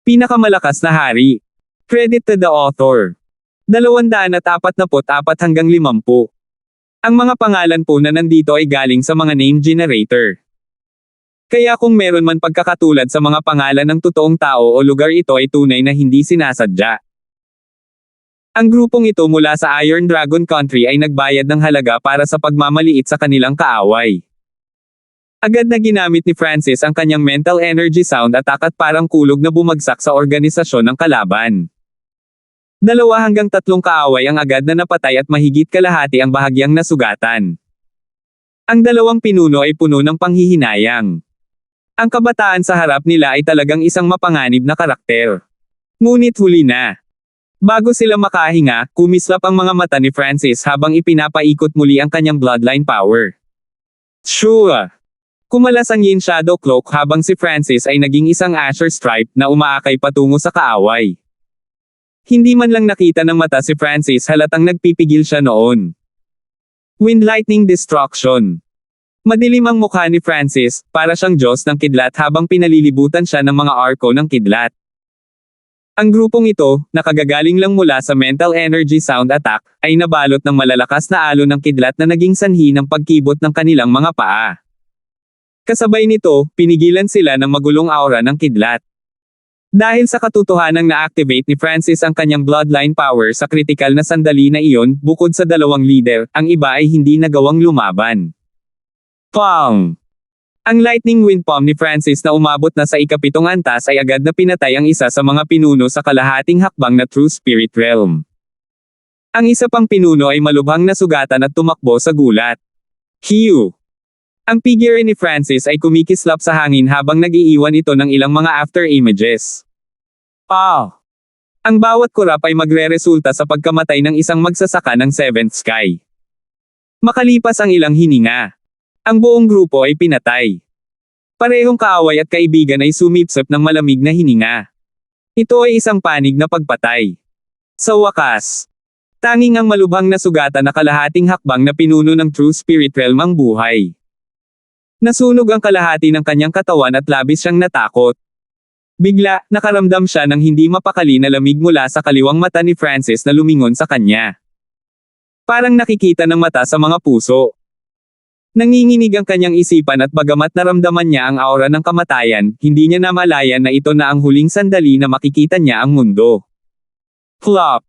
Pinakamalakas na hari. Credit to the author. 244 hanggang 50. Ang mga pangalan po na nandito ay galing sa mga name generator. Kaya kung meron man pagkakatulad sa mga pangalan ng totoong tao o lugar, ito ay tunay na hindi sinasadya. Ang grupong ito mula sa Iron Dragon Country ay nagbayad ng halaga para sa pagmamaliit sa kanilang kaaway. Agad na ginamit ni Francis ang kanyang mental energy sound attack at parang kulog na bumagsak sa organisasyon ng kalaban. 2 hanggang 3 kaaway ang agad na napatay at mahigit kalahati ang bahagyang nasugatan. Ang 2 pinuno ay puno ng panghihinayang. Ang kabataan sa harap nila ay talagang isang mapanganib na karakter. Ngunit huli na. Bago sila makahinga, kumislap ang mga mata ni Francis habang ipinapaikot muli ang kanyang bloodline power. Shua! Kumalas ang Yin Shadow Cloak habang si Francis ay naging isang Asher Stripe na umaakay patungo sa kaaway. Hindi man lang nakita ng mata si Francis, halatang nagpipigil siya noon. Wind Lightning Destruction. Madilim ang mukha ni Francis, para siyang Diyos ng kidlat habang pinalilibutan siya ng mga arko ng kidlat. Ang grupong ito, nakagagaling lang mula sa mental energy sound attack, ay nabalot ng malalakas na alon ng kidlat na naging sanhi ng pagkibot ng kanilang mga paa. Kasabay nito, pinigilan sila ng magulong aura ng kidlat. Dahil sa katotohanang na-activate ni Francis ang kanyang bloodline power sa kritikal na sandali na iyon, bukod sa 2 leader, ang iba ay hindi nagawang lumaban. Pang! Ang lightning wind palm ni Francis na umabot na sa ika-7 antas ay agad na pinatay ang isa sa mga pinuno sa kalahating hakbang na True Spirit Realm. Ang isa pang pinuno ay malubhang nasugatan at tumakbo sa gulat. Hiu! Ang figure ni Francis ay kumikislap sa hangin habang nag-iiwan ito ng ilang mga after images. Ang bawat kurap ay magre-resulta sa pagkamatay ng isang magsasaka ng 7th Sky. Makalipas ang ilang hininga, ang buong grupo ay pinatay. Parehong kaaway at kaibigan ay sumipsip ng malamig na hininga. Ito ay isang panig na pagpatay. Sa wakas, tanging ang malubhang nasugatan na kalahating hakbang na pinuno ng True Spirit Realm ang buhay. Nasunog ang kalahati ng kanyang katawan at labis siyang natakot. Bigla, nakaramdam siya ng hindi mapakali na lamig mula sa kaliwang mata ni Francis na lumingon sa kanya. Parang nakikita ng mata sa mga puso. Nanginginig ang kanyang isipan at bagamat naramdaman niya ang aura ng kamatayan, hindi niya namalayan na ito na ang huling sandali na makikita niya ang mundo. Flop!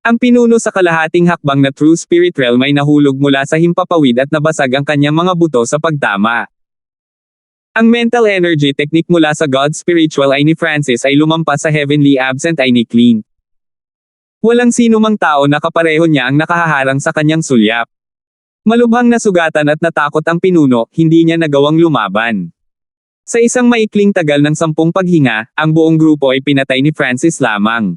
Ang pinuno sa kalahating hakbang na True Spirit Realm ay nahulog mula sa himpapawid at nabasag ang kanyang mga buto sa pagtama. Ang mental energy technique mula sa God Spiritual Eye ni Francis ay lumampas sa Heavenly Absent Eye ni Clint. Walang sino mang tao na kapareho niya ang nakahaharang sa kanyang sulyap. Malubhang nasugatan at natakot ang pinuno, hindi niya nagawang lumaban. Sa isang maikling tagal ng 10 paghinga, ang buong grupo ay pinatay ni Francis lamang.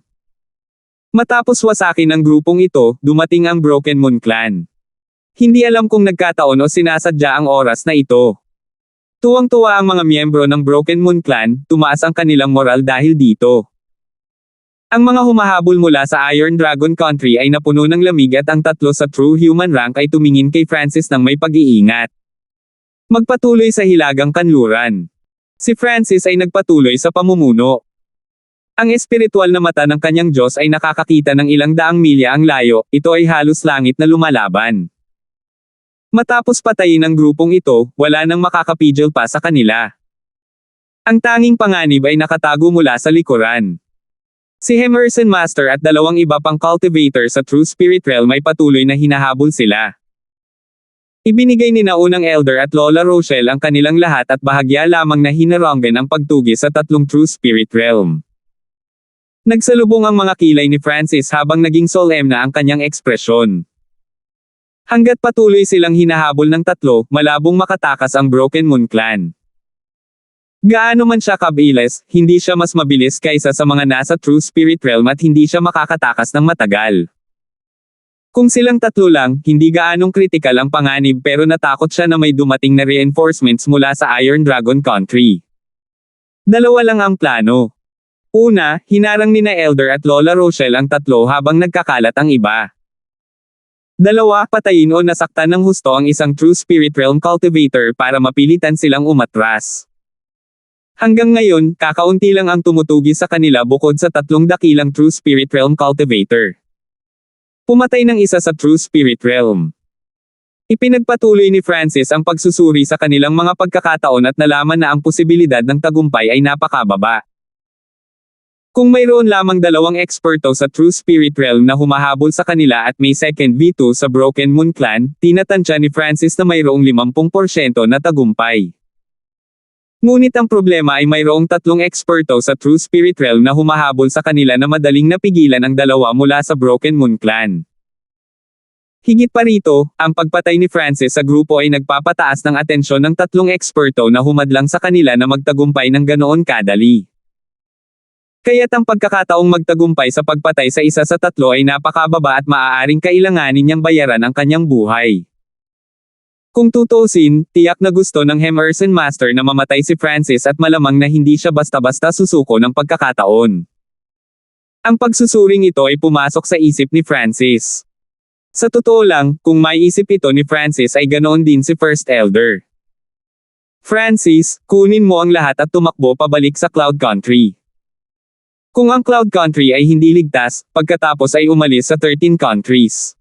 Matapos wasakin ang grupong ito, dumating ang Broken Moon Clan. Hindi alam kung nagkataon o sinasadya ang oras na ito. Tuwang-tuwa ang mga miyembro ng Broken Moon Clan, tumaas ang kanilang moral dahil dito. Ang mga humahabol mula sa Iron Dragon Country ay napuno ng lamig at ang 3 sa True Human rank ay tumingin kay Francis ng may pag-iingat. Magpatuloy sa hilagang kanluran. Si Francis ay nagpatuloy sa pamumuno. Ang espiritual na mata ng kanyang Diyos ay nakakakita ng ilang daang milya ang layo, ito ay halos langit na lumalaban. Matapos patayin ang grupong ito, wala nang makakapigil pa sa kanila. Ang tanging panganib ay nakatago mula sa likuran. Si Emerson Master at 2 iba pang cultivator sa True Spirit Realm ay patuloy na hinahabol sila. Ibinigay ni naunang Elder at Lola Rochelle ang kanilang lahat at bahagya lamang na hinaranggan ang pagtugi sa 3 True Spirit Realm. Nagsalubong ang mga kilay ni Francis habang naging solemn na ang kanyang ekspresyon. Hanggat patuloy silang hinahabol ng 3, malabong makatakas ang Broken Moon Clan. Gaano man siya kabilis, hindi siya mas mabilis kaysa sa mga nasa True Spirit Realm at hindi siya makakatakas ng matagal. Kung silang 3 lang, hindi gaanong kritikal ang panganib pero natakot siya na may dumating na reinforcements mula sa Iron Dragon Country. 2 lang ang plano. Una, hinarang nina Elder at Lola Rochelle ang 3 habang nagkakalat ang iba. 2, patayin o nasaktan ng husto ang isang True Spirit Realm cultivator para mapilitan silang umatras. Hanggang ngayon, kakaunti lang ang tumutugi sa kanila bukod sa 3 dakilang True Spirit Realm Cultivator. Pumatay ng isa sa True Spirit Realm. Ipinagpatuloy ni Francis ang pagsusuri sa kanilang mga pagkakataon at nalaman na ang posibilidad ng tagumpay ay napakababa. Kung mayroon lamang 2 eksperto sa True Spirit Realm na humahabol sa kanila at may second V2 sa Broken Moon Clan, tinatansya ni Francis na mayroong 50% na tagumpay. Ngunit ang problema ay mayroong 3 eksperto sa True Spirit Realm na humahabol sa kanila na madaling napigilan ang 2 mula sa Broken Moon Clan. Higit pa rito, ang pagpatay ni Francis sa grupo ay nagpapataas ng atensyon ng 3 eksperto na humadlang sa kanila na magtagumpay ng ganoon kadali. Kaya't ang pagkakataong magtagumpay sa pagpatay sa isa sa 3 ay napakababa at maaaring kailanganin niyang bayaran ang kanyang buhay. Kung tutuusin, tiyak na gusto ng Emerson Master na mamatay si Francis at malamang na hindi siya basta-basta susuko ng pagkakataon. Ang pagsusuring ito ay pumasok sa isip ni Francis. Sa totoo lang, kung may isip ito ni Francis ay ganoon din si First Elder. Francis, kunin mo ang lahat at tumakbo pabalik sa Cloud Country. Kung ang Cloud Country ay hindi ligtas, pagkatapos ay umalis sa 13 countries.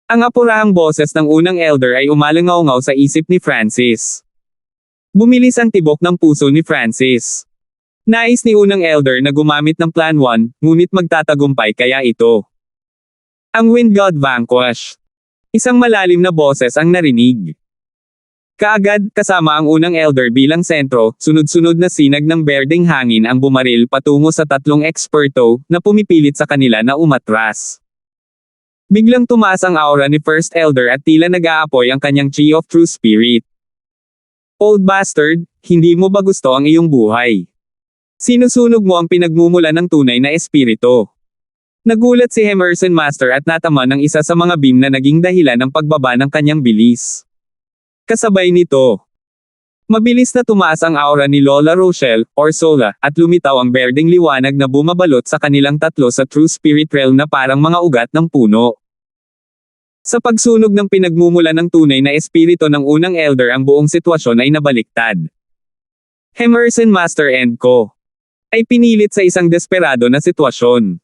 Ang apurahang boses ng unang elder ay umalangaw-ngaw sa isip ni Francis. Bumilis ang tibok ng puso ni Francis. Nais ni unang elder na gumamit ng Plan 1, ngunit magtatagumpay kaya ito. Ang Wind God Vanquish. Isang malalim na boses ang narinig. Kaagad, kasama ang unang elder bilang sentro, sunod-sunod na sinag ng berdeng hangin ang bumaril patungo sa 3 eksperto, na pumipilit sa kanila na umatras. Biglang tumaas ang aura ni First Elder at tila nag-aapoy ang kanyang Chi of True Spirit. Old bastard, hindi mo ba gusto ang iyong buhay? Sinusunog mo ang pinagmumula ng tunay na espiritu. Nagulat si Emerson Master at natama ng isa sa mga beam na naging dahilan ng pagbaba ng kanyang bilis. Kasabay nito, mabilis na tumaas ang aura ni Lola Rochelle, or Sola, at lumitaw ang berdeng liwanag na bumabalot sa kanilang 3 sa True Spirit Realm na parang mga ugat ng puno. Sa pagsunog ng pinagmumula ng tunay na espiritu ng unang elder ang buong sitwasyon ay nabaliktad. Emerson Master and Co. ay pinilit sa isang desperado na sitwasyon.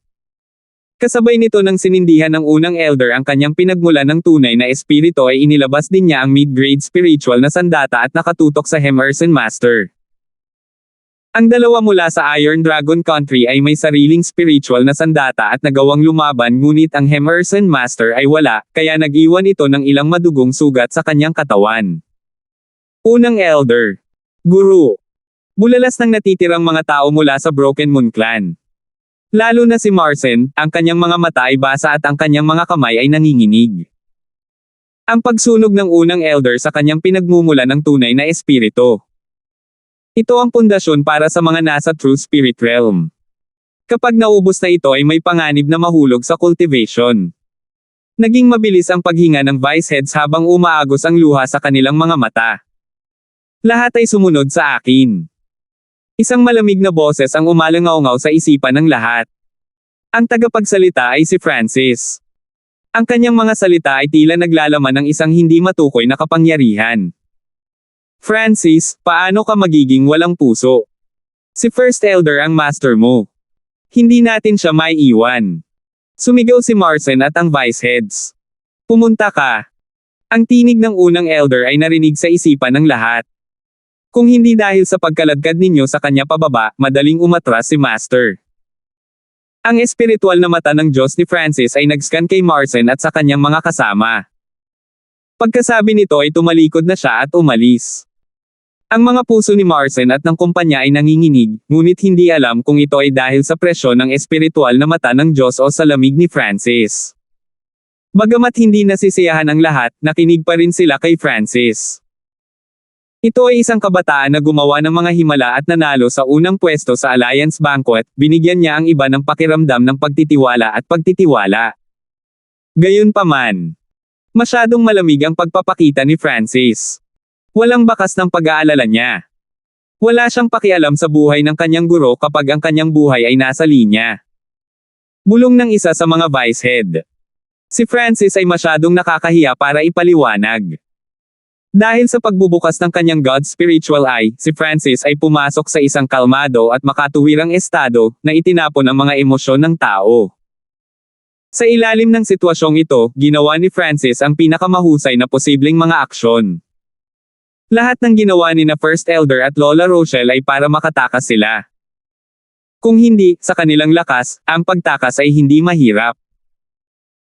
Kasabay nito ng sinindihan ng unang elder ang kanyang pinagmulan ng tunay na espiritu ay inilabas din niya ang mid-grade spiritual na sandata at nakatutok sa Emerson Master. Ang 2 mula sa Iron Dragon Country ay may sariling spiritual na sandata at nagawang lumaban ngunit ang Emerson Master ay wala, kaya nag-iwan ito ng ilang madugong sugat sa kanyang katawan. Unang elder. Guru. Bulalas ng natitirang mga tao mula sa Broken Moon Clan. Lalo na si Marcin, ang kanyang mga mata ay basa at ang kanyang mga kamay ay nanginginig. Ang pagsunog ng unang elder sa kanyang pinagmumula ng tunay na espiritu. Ito ang pundasyon para sa mga nasa True Spirit Realm. Kapag naubos na ito ay may panganib na mahulog sa cultivation. Naging mabilis ang paghinga ng Vice Heads habang umaagos ang luha sa kanilang mga mata. Lahat ay sumunod sa akin. Isang malamig na boses ang umalangaw-ngaw sa isipan ng lahat. Ang tagapagsalita ay si Francis. Ang kanyang mga salita ay tila naglalaman ng isang hindi matukoy na kapangyarihan. Francis, paano ka magiging walang puso? Si First Elder ang master mo. Hindi natin siya maiiwan. Sumigaw si Marcin at ang Vice Heads. Pumunta ka. Ang tinig ng unang elder ay narinig sa isipan ng lahat. Kung hindi dahil sa pagkaladkad ninyo sa kanya pababa, madaling umatras si Master. Ang espiritual na mata ng Diyos ni Francis ay nag-scan kay Marcin at sa kanyang mga kasama. Pagkasabi nito ay tumalikod na siya at umalis. Ang mga puso ni Marcin at ng kumpanya ay nanginginig, ngunit hindi alam kung ito ay dahil sa presyon ng espiritual na mata ng Diyos o sa lamig ni Francis. Bagamat hindi nasisiyahan ang lahat, nakinig pa rin sila kay Francis. Ito ay isang kabataan na gumawa ng mga himala at nanalo sa unang pwesto sa Alliance Banquet, binigyan niya ang iba ng pakiramdam ng pagtitiwala at pagtitiwala. Gayunpaman, masyadong malamig ang pagpapakita ni Francis. Walang bakas ng pag-aalala niya. Wala siyang pakialam sa buhay ng kanyang guro kapag ang kanyang buhay ay nasa linya. Bulong ng isa sa mga vice head. Si Francis ay masyadong nakakahiya para ipaliwanag. Dahil sa pagbubukas ng kanyang God's spiritual eye, si Francis ay pumasok sa isang kalmado at makatuwirang estado na itinapon ang mga emosyon ng tao. Sa ilalim ng sitwasyong ito, ginawa ni Francis ang pinakamahusay na posibleng mga aksyon. Lahat ng ginawa ni na First Elder at Lola Rochelle ay para makatakas sila. Kung hindi, sa kanilang lakas, ang pagtakas ay hindi mahirap.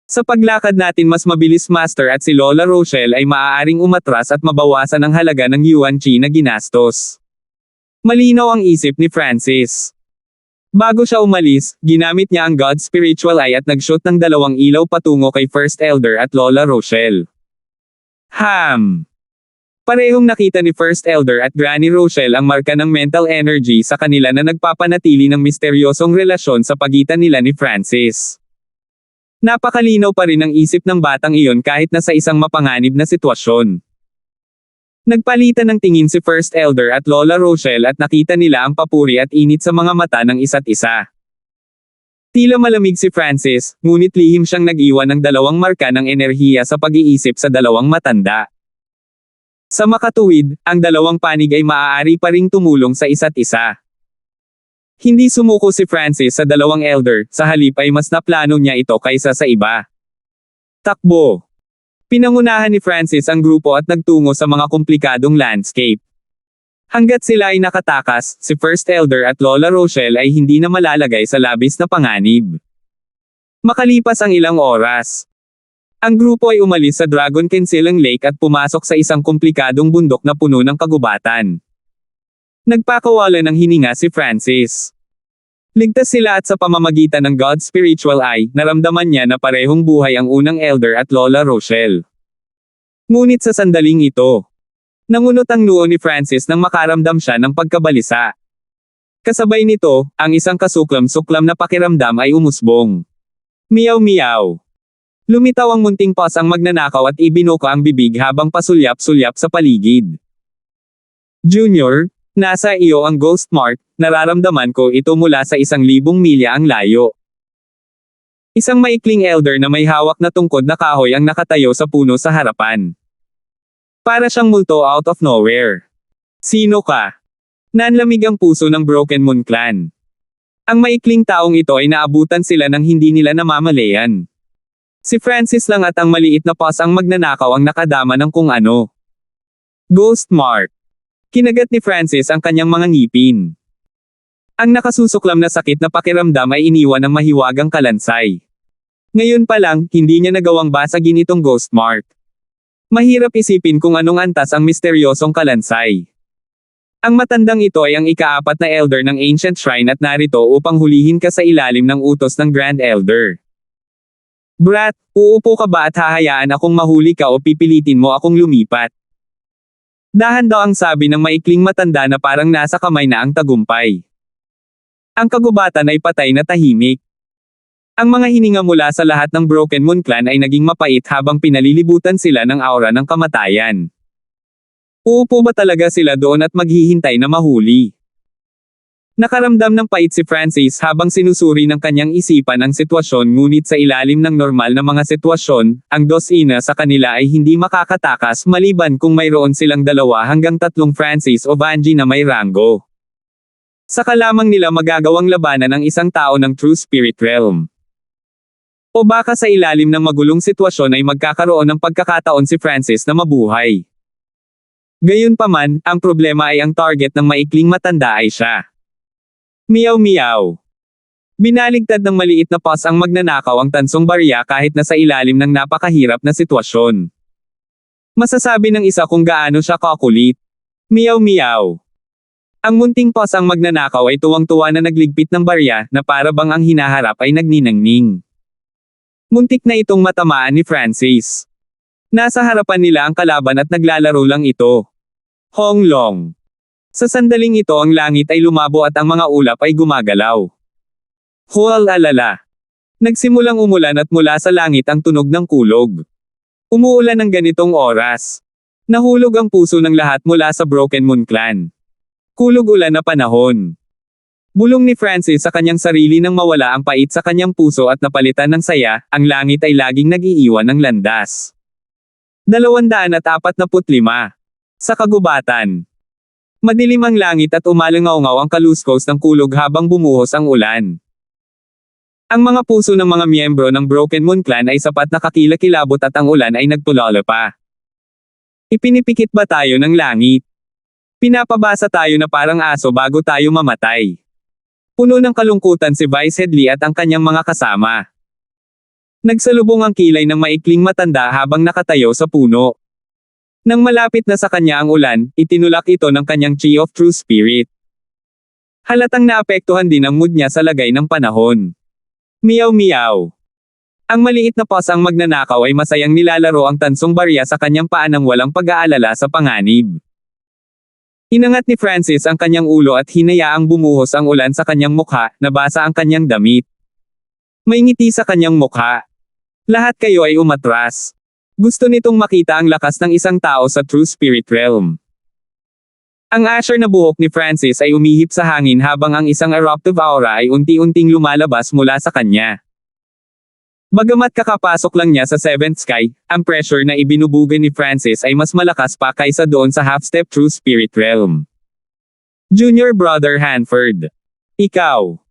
Sa paglakad natin mas mabilis Master at si Lola Rochelle ay maaaring umatras at mabawasan ang halaga ng yuan chi na ginastos. Malinaw ang isip ni Francis. Bago siya umalis, ginamit niya ang God's spiritual eye at nag-shoot ng 2 ilaw patungo kay First Elder at Lola Rochelle. Parehong nakita ni First Elder at Granny Rochelle ang marka ng mental energy sa kanila na nagpapanatili ng misteryosong relasyon sa pagitan nila ni Francis. Napakalinaw pa rin ang isip ng batang iyon kahit na sa isang mapanganib na sitwasyon. Nagpalitan ng tingin si First Elder at Lola Rochelle at nakita nila ang papuri at init sa mga mata ng isa't isa. Tila malamig si Francis, ngunit lihim siyang nag-iwan ng 2 marka ng enerhiya sa pag-iisip sa 2 matanda. Sa makatuwid, ang 2 panig ay maaari pa ring tumulong sa isa't isa. Hindi sumuko si Francis sa 2 elder, sa halip ay mas naplano niya ito kaysa sa iba. Takbo. Pinangunahan ni Francis ang grupo at nagtungo sa mga komplikadong landscape. Hanggat sila ay nakatakas, si First Elder at Lola Rochelle ay hindi na malalagay sa labis na panganib. Makalipas ang ilang oras, ang grupo ay umalis sa Dragon Kensilang Lake at pumasok sa isang komplikadong bundok na puno ng kagubatan. Nagpakawala ng hininga si Francis. Ligtas sila at sa pamamagitan ng God's spiritual eye, naramdaman niya na parehong buhay ang unang elder at Lola Rochelle. Ngunit sa sandaling ito, nangunot ang noo ni Francis nang makaramdam siya ng pagkabalisa. Kasabay nito, ang isang kasuklam-suklam na pakiramdam ay umusbong. Miyaw-miyaw. Lumitaw ang munting paws ang magnanakaw at ibinuka ang bibig habang pasulyap-sulyap sa paligid. Junior, nasa iyo ang ghost mark, nararamdaman ko ito mula sa 1,000 milya ang layo. Isang maikling elder na may hawak na tungkod na kahoy ang nakatayo sa puno sa harapan. Para siyang multo out of nowhere. Sino ka? Nanlamig ang puso ng Broken Moon Clan. Ang maikling taong ito ay naabutan sila ng hindi nila namamalayan. Si Francis lang at ang maliit na paws ang magnanakaw ang nakadama ng kung ano. Ghost mark. Kinagat ni Francis ang kanyang mga ngipin. Ang nakasusuklam na sakit na pakiramdam ay iniwan ng mahiwagang kalansay. Ngayon pa lang, hindi niya nagawang basagin itong ghost mark. Mahirap isipin kung anong antas ang misteryosong kalansay. Ang matandang ito ay ang ika-4 na elder ng Ancient Shrine at narito upang hulihin ka sa ilalim ng utos ng Grand Elder. Brat, uupo ka ba at hahayaan akong mahuli ka o pipilitin mo akong lumipat? Dahan daw ang sabi ng maikling matanda na parang nasa kamay na ang tagumpay. Ang kagubatan ay patay na tahimik. Ang mga hininga mula sa lahat ng Broken Moon Clan ay naging mapait habang pinalilibutan sila ng aura ng kamatayan. Uupo ba talaga sila doon at maghihintay na mahuli? Nakaramdam ng pait si Francis habang sinusuri ng kanyang isipan ang sitwasyon ngunit sa ilalim ng normal na mga sitwasyon, ang 2 sa kanila ay hindi makakatakas maliban kung mayroon silang 2 hanggang 3 Francis o Vanji na may ranggo. Saka lamang nila magagawang labanan ang isang tao ng True Spirit Realm. O baka sa ilalim ng magulong sitwasyon ay magkakaroon ng pagkakataon si Francis na mabuhay. Gayunpaman, ang problema ay ang target ng maikling matanda ay siya. Miyaw-miyaw. Binaligtad ng maliit na paws ang magnanakaw ang tansong barya kahit nasa ilalim ng napakahirap na sitwasyon. Masasabi ng isa kung gaano siya kakulit. Miyaw-miyaw. Ang munting paws ang magnanakaw ay tuwang-tuwa na nagligpit ng barya na para bang ang hinaharap ay nagniningning. Muntik na itong matamaan ni Francis. Nasa harapan nila ang kalaban at naglalaro lang ito. Honglong. Sa sandaling ito ang langit ay lumabo at ang mga ulap ay gumagalaw. Hual-alala. Nagsimulang umulan at mula sa langit ang tunog ng kulog. Umuulan ng ganitong oras. Nahulog ang puso ng lahat mula sa Broken Moon Clan. Kulog-ulan na panahon. Bulong ni Francis sa kanyang sarili nang mawala ang pait sa kanyang puso at napalitan ng saya, ang langit ay laging nag-iiwan ng landas. 245. Sa kagubatan. Madilim ang langit at umalangaw-ngaw ang kaluskos ng kulog habang bumuhos ang ulan. Ang mga puso ng mga miyembro ng Broken Moon Clan ay sapat na kakilakilabot at ang ulan ay nagtulala pa. Ipinipikit ba tayo ng langit? Pinapabasa tayo na parang aso bago tayo mamatay. Puno ng kalungkutan si Vice Headley at ang kanyang mga kasama. Nagsalubong ang kilay ng maikling matanda habang nakatayo sa puno. Nang malapit na sa kanya ang ulan, itinulak ito ng kanyang Chi of True Spirit. Halatang naapektuhan din ang mood niya sa lagay ng panahon. Meow meow. Ang maliit na paws ang magnanakaw ay masayang nilalaro ang tansong barya sa kanyang paa nang walang pag-aalala sa panganib. Inangat ni Francis ang kanyang ulo at hinayaang bumuhos ang ulan sa kanyang mukha, nabasa ang kanyang damit. May ngiti sa kanyang mukha. Lahat kayo ay umatras. Gusto nitong makita ang lakas ng isang tao sa True Spirit Realm. Ang asher na buhok ni Francis ay umihip sa hangin habang ang isang eruptive aura ay unti-unting lumalabas mula sa kanya. Bagamat kakapasok lang niya sa 7th Sky, ang pressure na ibinubuga ni Francis ay mas malakas pa kaysa doon sa half-step True Spirit Realm. Junior Brother Hanford. Ikaw.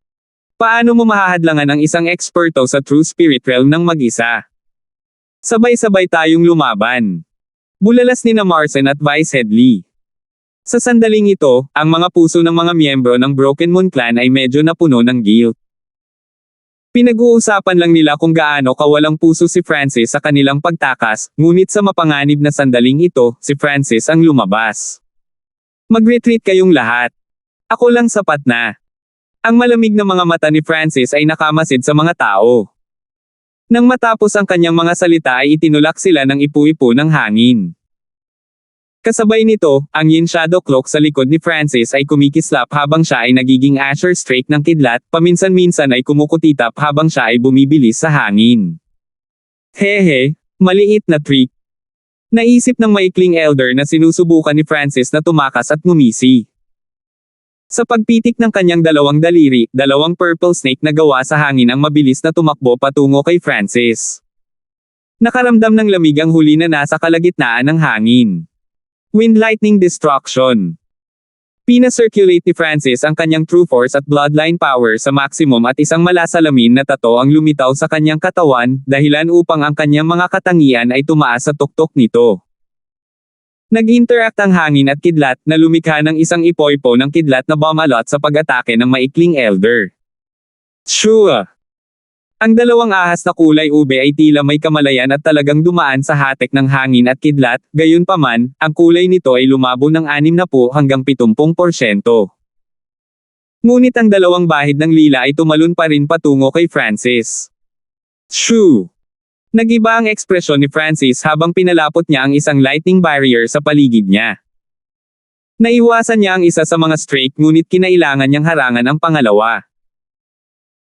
Paano mo mahahadlangan ang isang eksperto sa True Spirit Realm ng mag-isa? Sabay-sabay tayong lumaban. Bulalas ni na Marcin at Vice Headley. Sa sandaling ito, ang mga puso ng mga miyembro ng Broken Moon Clan ay medyo napuno ng guilt. Pinag-uusapan lang nila kung gaano kawalang puso si Francis sa kanilang pagtakas, ngunit sa mapanganib na sandaling ito, si Francis ang lumabas. Mag-retreat kayong lahat. Ako lang sapat na. Ang malamig na mga mata ni Francis ay nakamasid sa mga tao. Nang matapos ang kanyang mga salita ay itinulak sila ng ipu-ipu ng hangin. Kasabay nito, ang Yin Shadow Cloak sa likod ni Francis ay kumikislap habang siya ay nagiging Asher Strike ng kidlat, paminsan-minsan ay kumukutitap habang siya ay bumibilis sa hangin. Hehe, maliit na trick. Naisip ng maikling elder na sinusubukan ni Francis na tumakas at ngumisi. Sa pagpitik ng kanyang dalawang daliri, dalawang purple snake na gawa sa hangin ang mabilis na tumakbo patungo kay Francis. Nakaramdam ng lamig ang huli na nasa kalagitnaan ng hangin. Wind Lightning Destruction. Pina-circulate ni Francis ang kanyang True Force at Bloodline Power sa maximum at isang malasalamin na tato ang lumitaw sa kanyang katawan, dahilan upang ang kanyang mga katangian ay tumaas sa tuktok nito. Nag-interact ang hangin at kidlat na lumikha ng isang ipoypo ng kidlat na bumalot sa pag-atake ng maikling elder. Shua! Ang dalawang ahas na kulay ube ay tila may kamalayan at talagang dumaan sa hatek ng hangin at kidlat, gayunpaman, ang kulay nito ay lumabo ng 60 hanggang 70%. Ngunit ang dalawang bahid ng lila ay tumalon pa rin patungo kay Francis. Shoo! Nag-iba ang ekspresyon ni Francis habang pinalapot niya ang isang lightning barrier sa paligid niya. Naiwasan niya ang isa sa mga strike ngunit kinailangan niyang harangan ang pangalawa.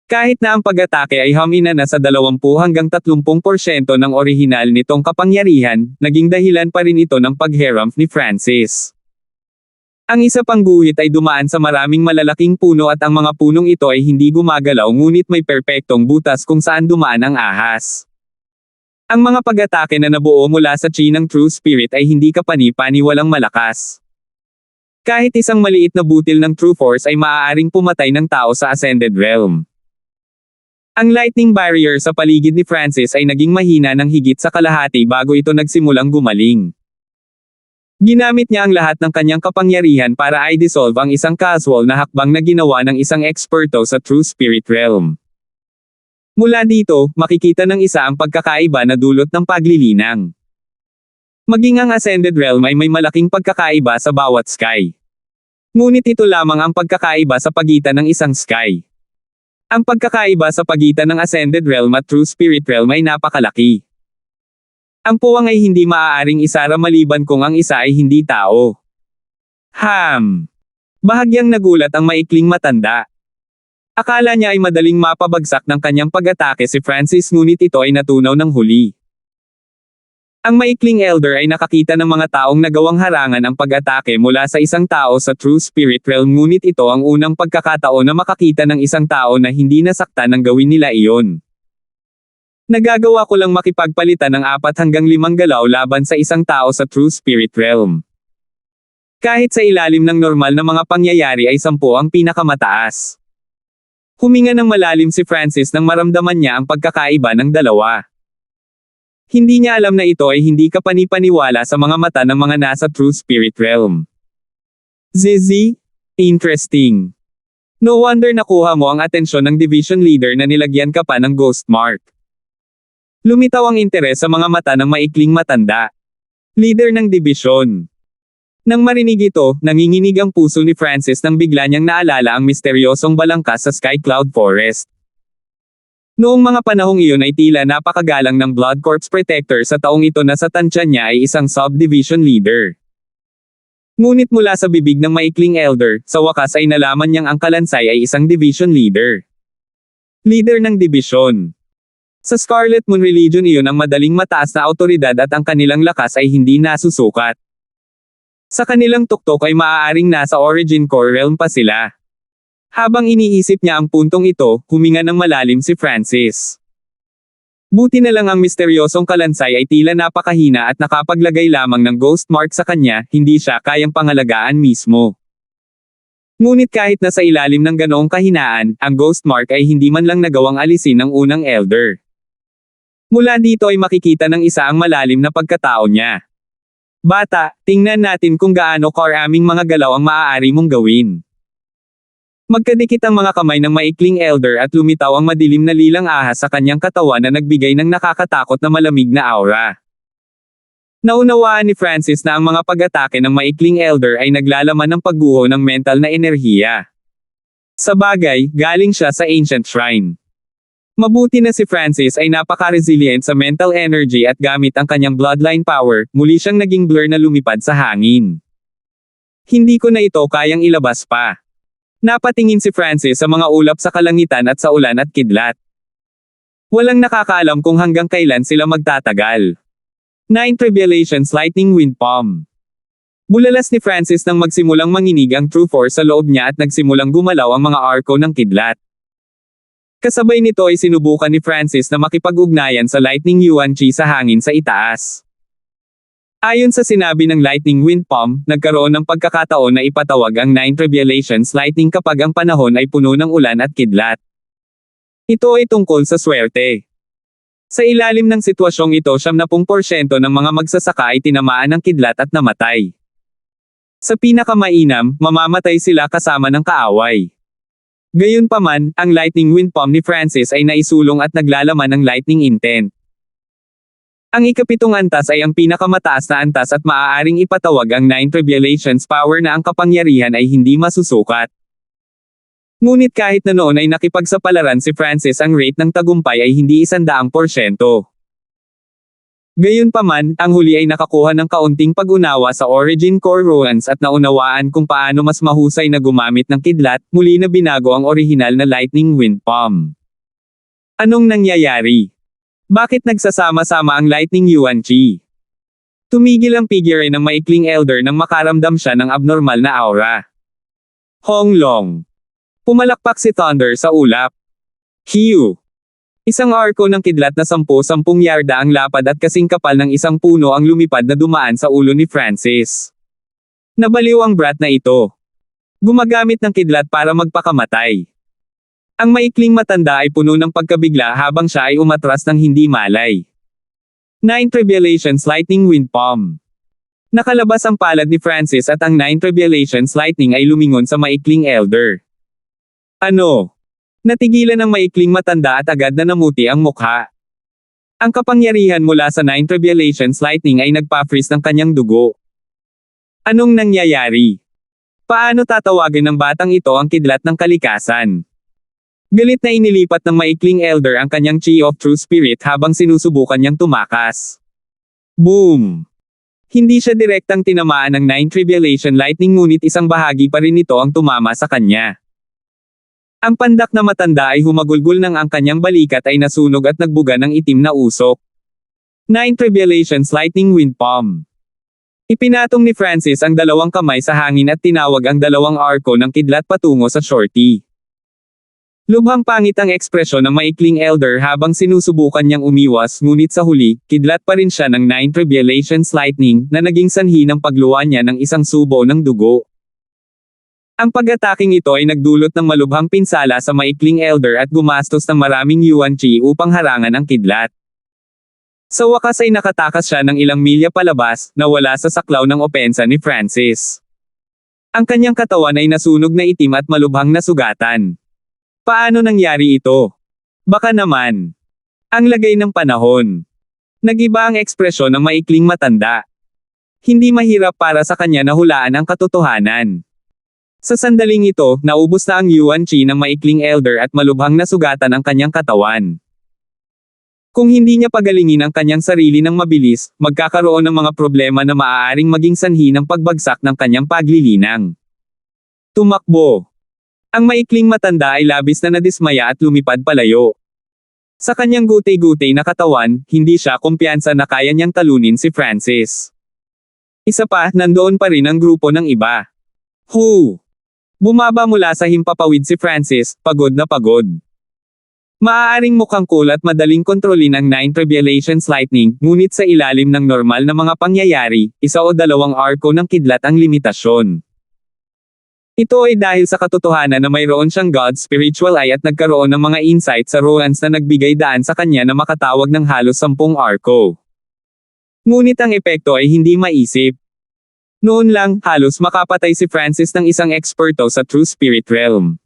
Kahit na ang pag-atake ay humina na sa 20 hanggang 30% ng orihinal nitong kapangyarihan, naging dahilan pa rin ito ng pagherumph ni Francis. Ang isa pang guhit ay dumaan sa maraming malalaking puno at ang mga punong ito ay hindi gumagalaw ngunit may perpektong butas kung saan dumaan ang ahas. Ang mga pag-atake na nabuo mula sa chi ng True Spirit ay hindi kapani-paniwalang malakas. Kahit isang maliit na butil ng True Force ay maaaring pumatay ng tao sa Ascended Realm. Ang lightning barrier sa paligid ni Francis ay naging mahina ng higit sa kalahati bago ito nagsimulang gumaling. Ginamit niya ang lahat ng kanyang kapangyarihan para i-dissolve ang isang casual na hakbang na ginawa ng isang eksperto sa True Spirit Realm. Mula dito, makikita ng isa ang pagkakaiba na dulot ng paglilinang. Maging ang Ascended Realm ay may malaking pagkakaiba sa bawat sky. Ngunit ito lamang ang pagkakaiba sa pagitan ng isang sky. Ang pagkakaiba sa pagitan ng Ascended Realm at True Spirit Realm ay napakalaki. Ang puwang ay hindi maaaring isara maliban kung ang isa ay hindi tao. Bahagyang nagulat ang maikling matanda. Akala niya ay madaling mapabagsak ng kanyang pag-atake si Francis ngunit ito ay natunaw ng huli. Ang maikling elder ay nakakita ng mga taong nagawang harangan ang pag-atake mula sa isang tao sa True Spirit Realm ngunit ito ang unang pagkakataon na makakita ng isang tao na hindi nasaktan ng gawin nila iyon. Nagagawa ko lang makipagpalitan ng 4 hanggang 5 galaw laban sa isang tao sa True Spirit Realm. Kahit sa ilalim ng normal na mga pangyayari ay 10 ang pinakamataas. Huminga ng malalim si Francis nang maramdaman niya ang pagkakaiba ng dalawa. Hindi niya alam na ito ay hindi kapanipaniwala sa mga mata ng mga nasa True Spirit Realm. Zizi? Interesting. No wonder nakuha mo ang atensyon ng division leader na nilagyan ka pa ng ghost mark. Lumitaw ang interes sa mga mata ng maikling matanda. Leader ng dibisyon. Nang marinig ito, nanginginig ang puso ni Francis nang bigla niyang naalala ang misteryosong balangkas sa Sky Cloud Forest. Noong mga panahong iyon ay tila napakagalang ng Blood Corps Protector sa taong ito na sa tansya niya ay isang subdivision leader. Ngunit mula sa bibig ng maikling elder, sa wakas ay nalaman niyang ang Kalansay ay isang division leader. Leader ng dibisyon. Sa Scarlet Moon Religion iyon ang madaling mataas na autoridad at ang kanilang lakas ay hindi nasusukat. Sa kanilang tuktok ay maaaring nasa Origin Core Realm pa sila. Habang iniisip niya ang puntong ito, huminga ng malalim si Francis. Buti na lang ang misteryosong Kalansay ay tila napakahina at nakapaglagay lamang ng ghost mark sa kanya, hindi siya kayang pangalagaan mismo. Ngunit kahit nasa ilalim ng ganoong kahinaan, ang ghost mark ay hindi man lang nagawang alisin ng unang elder. Mula dito ay makikita ng isa ang malalim na pagkatao niya. Bata, tingnan natin kung gaano karaming mga galaw ang maaari mong gawin. Magkadikit ang mga kamay ng maikling elder at lumitaw ang madilim na lilang ahas sa kanyang katawan na nagbigay ng nakakatakot na malamig na aura. Naunawaan ni Francis na ang mga pag-atake ng maikling elder ay naglalaman ng pagguho ng mental na enerhiya. Sa bagay, galing siya sa Ancient Shrine. Mabuti na si Francis ay napaka-resilient sa mental energy at gamit ang kanyang bloodline power, muli siyang naging blur na lumipad sa hangin. Hindi ko na ito kayang ilabas pa. Napatingin si Francis sa mga ulap sa kalangitan at sa ulan at kidlat. Walang nakakaalam kung hanggang kailan sila magtatagal. 9 Tribulations Lightning Wind Palm. Bulalas ni Francis nang magsimulang manginig ang true force sa loob niya at nagsimulang gumalaw ang mga arko ng kidlat. Kasabay nito ay sinubukan ni Francis na makipag-ugnayan sa Lightning Yuan Chi sa hangin sa itaas. Ayon sa sinabi ng Lightning Wind Palm, nagkaroon ng pagkakataon na ipatawag ang 9 Tribulations Lightning kapag ang panahon ay puno ng ulan at kidlat. Ito ay tungkol sa swerte. Sa ilalim ng sitwasyong ito 70% ng mga magsasaka ay tinamaan ng kidlat at namatay. Sa pinakamainam, mamamatay sila kasama ng kaaway. Gayunpaman, ang Lightning Wind Palm ni Francis ay naisulong at naglalaman ng lightning intent. Ang ikapitong antas ay ang pinakamataas na antas at maaaring ipatawag ang 9 Tribulations power na ang kapangyarihan ay hindi masusukat. Ngunit kahit na noon ay nakipagsapalaran si Francis, ang rate ng tagumpay ay hindi 100%. Gayunpaman, ang huli ay nakakuha ng kaunting pag-unawa sa Origin Core Ruins at naunawaan kung paano mas mahusay na gumamit ng kidlat, muli na binago ang orihinal na Lightning Wind Palm. Anong nangyayari? Bakit nagsasama-sama ang Lightning Yuan Chi? Tumigil ang figure ng maikling elder nang makaramdam siya ng abnormal na aura. Hong Long. Pumalakpak si Thunder sa ulap. Hiu. Isang arko ng kidlat na 10 yarda ang lapad at kasing kapal ng isang puno ang lumipad na dumaan sa ulo ni Francis. Nabaliw ang brat na ito. Gumagamit ng kidlat para magpakamatay. Ang maikling matanda ay puno ng pagkabigla habang siya ay umatras ng hindi malay. 9 Tribulations Lightning Wind Palm. Nakalabas ang palad ni Francis at ang 9 Tribulations Lightning ay lumingon sa maikling elder. Ano? Natigilan ng maikling matanda at agad na namuti ang mukha. Ang kapangyarihan mula sa 9 Tribulations Lightning ay nagpa-freeze ng kanyang dugo. Anong nangyayari? Paano tatawagin ng batang ito ang kidlat ng kalikasan? Galit na inilipat ng maikling elder ang kanyang Chi of True Spirit habang sinusubukan niyang tumakas. Boom! Hindi siya direktang tinamaan ng 9 Tribulation Lightning ngunit isang bahagi pa rin nito ang tumama sa kanya. Ang pandak na matanda ay humagulgol nang ang kanyang balikat ay nasunog at nagbuga ng itim na usok. 9 Tribulations Lightning Wind Palm. Ipinatong ni Francis ang dalawang kamay sa hangin at tinawag ang dalawang arko ng kidlat patungo sa shorty. Lubhang pangit ang ekspresyon ng maikling elder habang sinusubukan niyang umiwas, ngunit sa huli, kidlat pa rin siya ng 9 Tribulations Lightning na naging sanhi ng pagluwa niya ng isang subo ng dugo. Ang pag-ataking ito ay nagdulot ng malubhang pinsala sa maikling elder at gumastos ng maraming yuan chi upang harangan ang kidlat. Sa wakas ay nakatakas siya ng ilang milya palabas, na wala sa saklaw ng opensa ni Francis. Ang kanyang katawan ay nasunog na itim at malubhang nasugatan. Paano nangyari ito? Baka naman. Ang lagay ng panahon. Nag-iba ang ekspresyon ng maikling matanda. Hindi mahirap para sa kanya na hulaan ang katotohanan. Sa sandaling ito, naubos na ang yuan chi ng maikling elder at malubhang nasugatan ang kanyang katawan. Kung hindi niya pagalingin ang kanyang sarili ng mabilis, magkakaroon ng mga problema na maaaring maging sanhi ng pagbagsak ng kanyang paglilinang. Tumakbo. Ang maikling matanda ay labis na nadismaya at lumipad palayo. Sa kanyang gutay-gutay na katawan, hindi siya kumpiyansa na kaya niyang talunin si Francis. Isa pa, nandoon pa rin ang grupo ng iba. Bumaba mula sa himpapawid si Francis, pagod na pagod. Maaaring mukhang cool at madaling kontrolin ang 9 Tribulations Lightning, ngunit sa ilalim ng normal na mga pangyayari, isa o dalawang arko ng kidlat ang limitasyon. Ito ay dahil sa katotohanan na mayroon siyang God's spiritual eye at nagkaroon ng mga insight sa ruans na nagbigay daan sa kanya na makatawag ng halos 10 arko. Ngunit ang epekto ay hindi maisip. Noon lang, halos makapatay si Francis ng isang eksperto sa True Spirit Realm.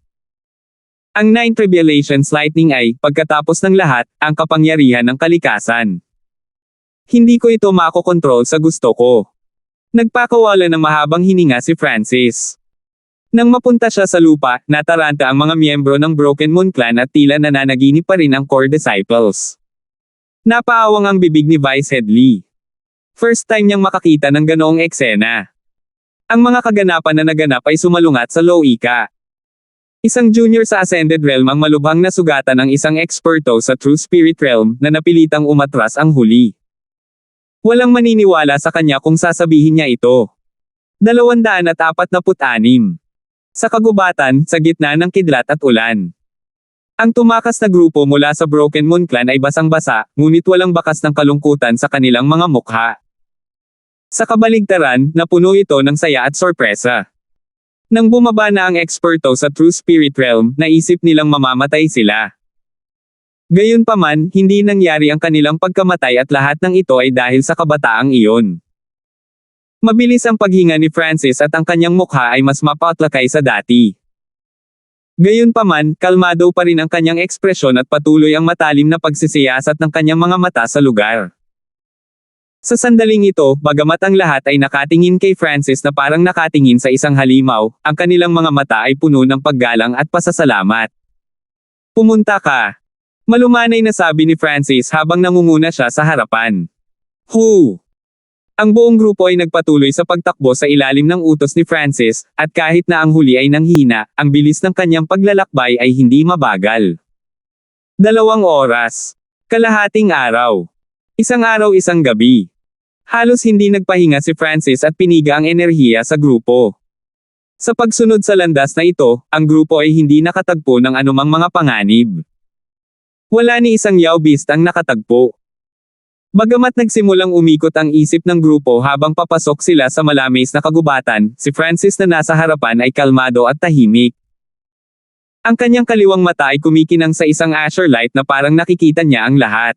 Ang 9 Tribulations Lightning ay, pagkatapos ng lahat, ang kapangyarihan ng kalikasan. Hindi ko ito makokontrol sa gusto ko. Nagpakawala ng mahabang hininga si Francis. Nang mapunta siya sa lupa, nataranta ang mga miyembro ng Broken Moon Clan at tila nananaginip pa rin ang core disciples. Napaawang ang bibig ni Vice Headley. First time niyang makakita ng ganoong eksena. Ang mga kaganapan na naganap ay sumalungat sa lowika. Isang junior sa Ascended Realm ang malubhang nasugatan ng isang eksperto sa True Spirit Realm na napilitang umatras ang huli. Walang maniniwala sa kanya kung sasabihin niya ito. 246. Sa kagubatan, sa gitna ng kidlat at ulan. Ang tumakas na grupo mula sa Broken Moon Clan ay basang-basa, ngunit walang bakas ng kalungkutan sa kanilang mga mukha. Sa kabaligtaran, napuno ito ng saya at sorpresa. Nang bumaba na ang eksperto sa True Spirit Realm, naisip nilang mamamatay sila. Gayunpaman, hindi nangyari ang kanilang pagkamatay at lahat ng ito ay dahil sa kabataang iyon. Mabilis ang paghinga ni Francis at ang kanyang mukha ay mas mapatla kaysa dati. Gayunpaman, kalmado pa rin ang kanyang ekspresyon at patuloy ang matalim na pagsisiyasat ng kanyang mga mata sa lugar. Sa sandaling ito, bagamat ang lahat ay nakatingin kay Francis na parang nakatingin sa isang halimaw, ang kanilang mga mata ay puno ng paggalang at pasasalamat. Pumunta ka. Malumanay na sabi ni Francis habang nangunguna siya sa harapan. Ang buong grupo ay nagpatuloy sa pagtakbo sa ilalim ng utos ni Francis, at kahit na ang huli ay nanghina, ang bilis ng kanyang paglalakbay ay hindi mabagal. 2 oras. Kalahating araw. Isang araw isang gabi. Halos hindi nagpahinga si Francis at piniga ang enerhiya sa grupo. Sa pagsunod sa landas na ito, ang grupo ay hindi nakatagpo ng anumang mga panganib. Wala ni isang Yao Beast ang nakatagpo. Bagamat nagsimulang umikot ang isip ng grupo habang papasok sila sa malamis na kagubatan, si Francis na nasa harapan ay kalmado at tahimik. Ang kanyang kaliwang mata ay kumikinang sa isang Asher light na parang nakikita niya ang lahat.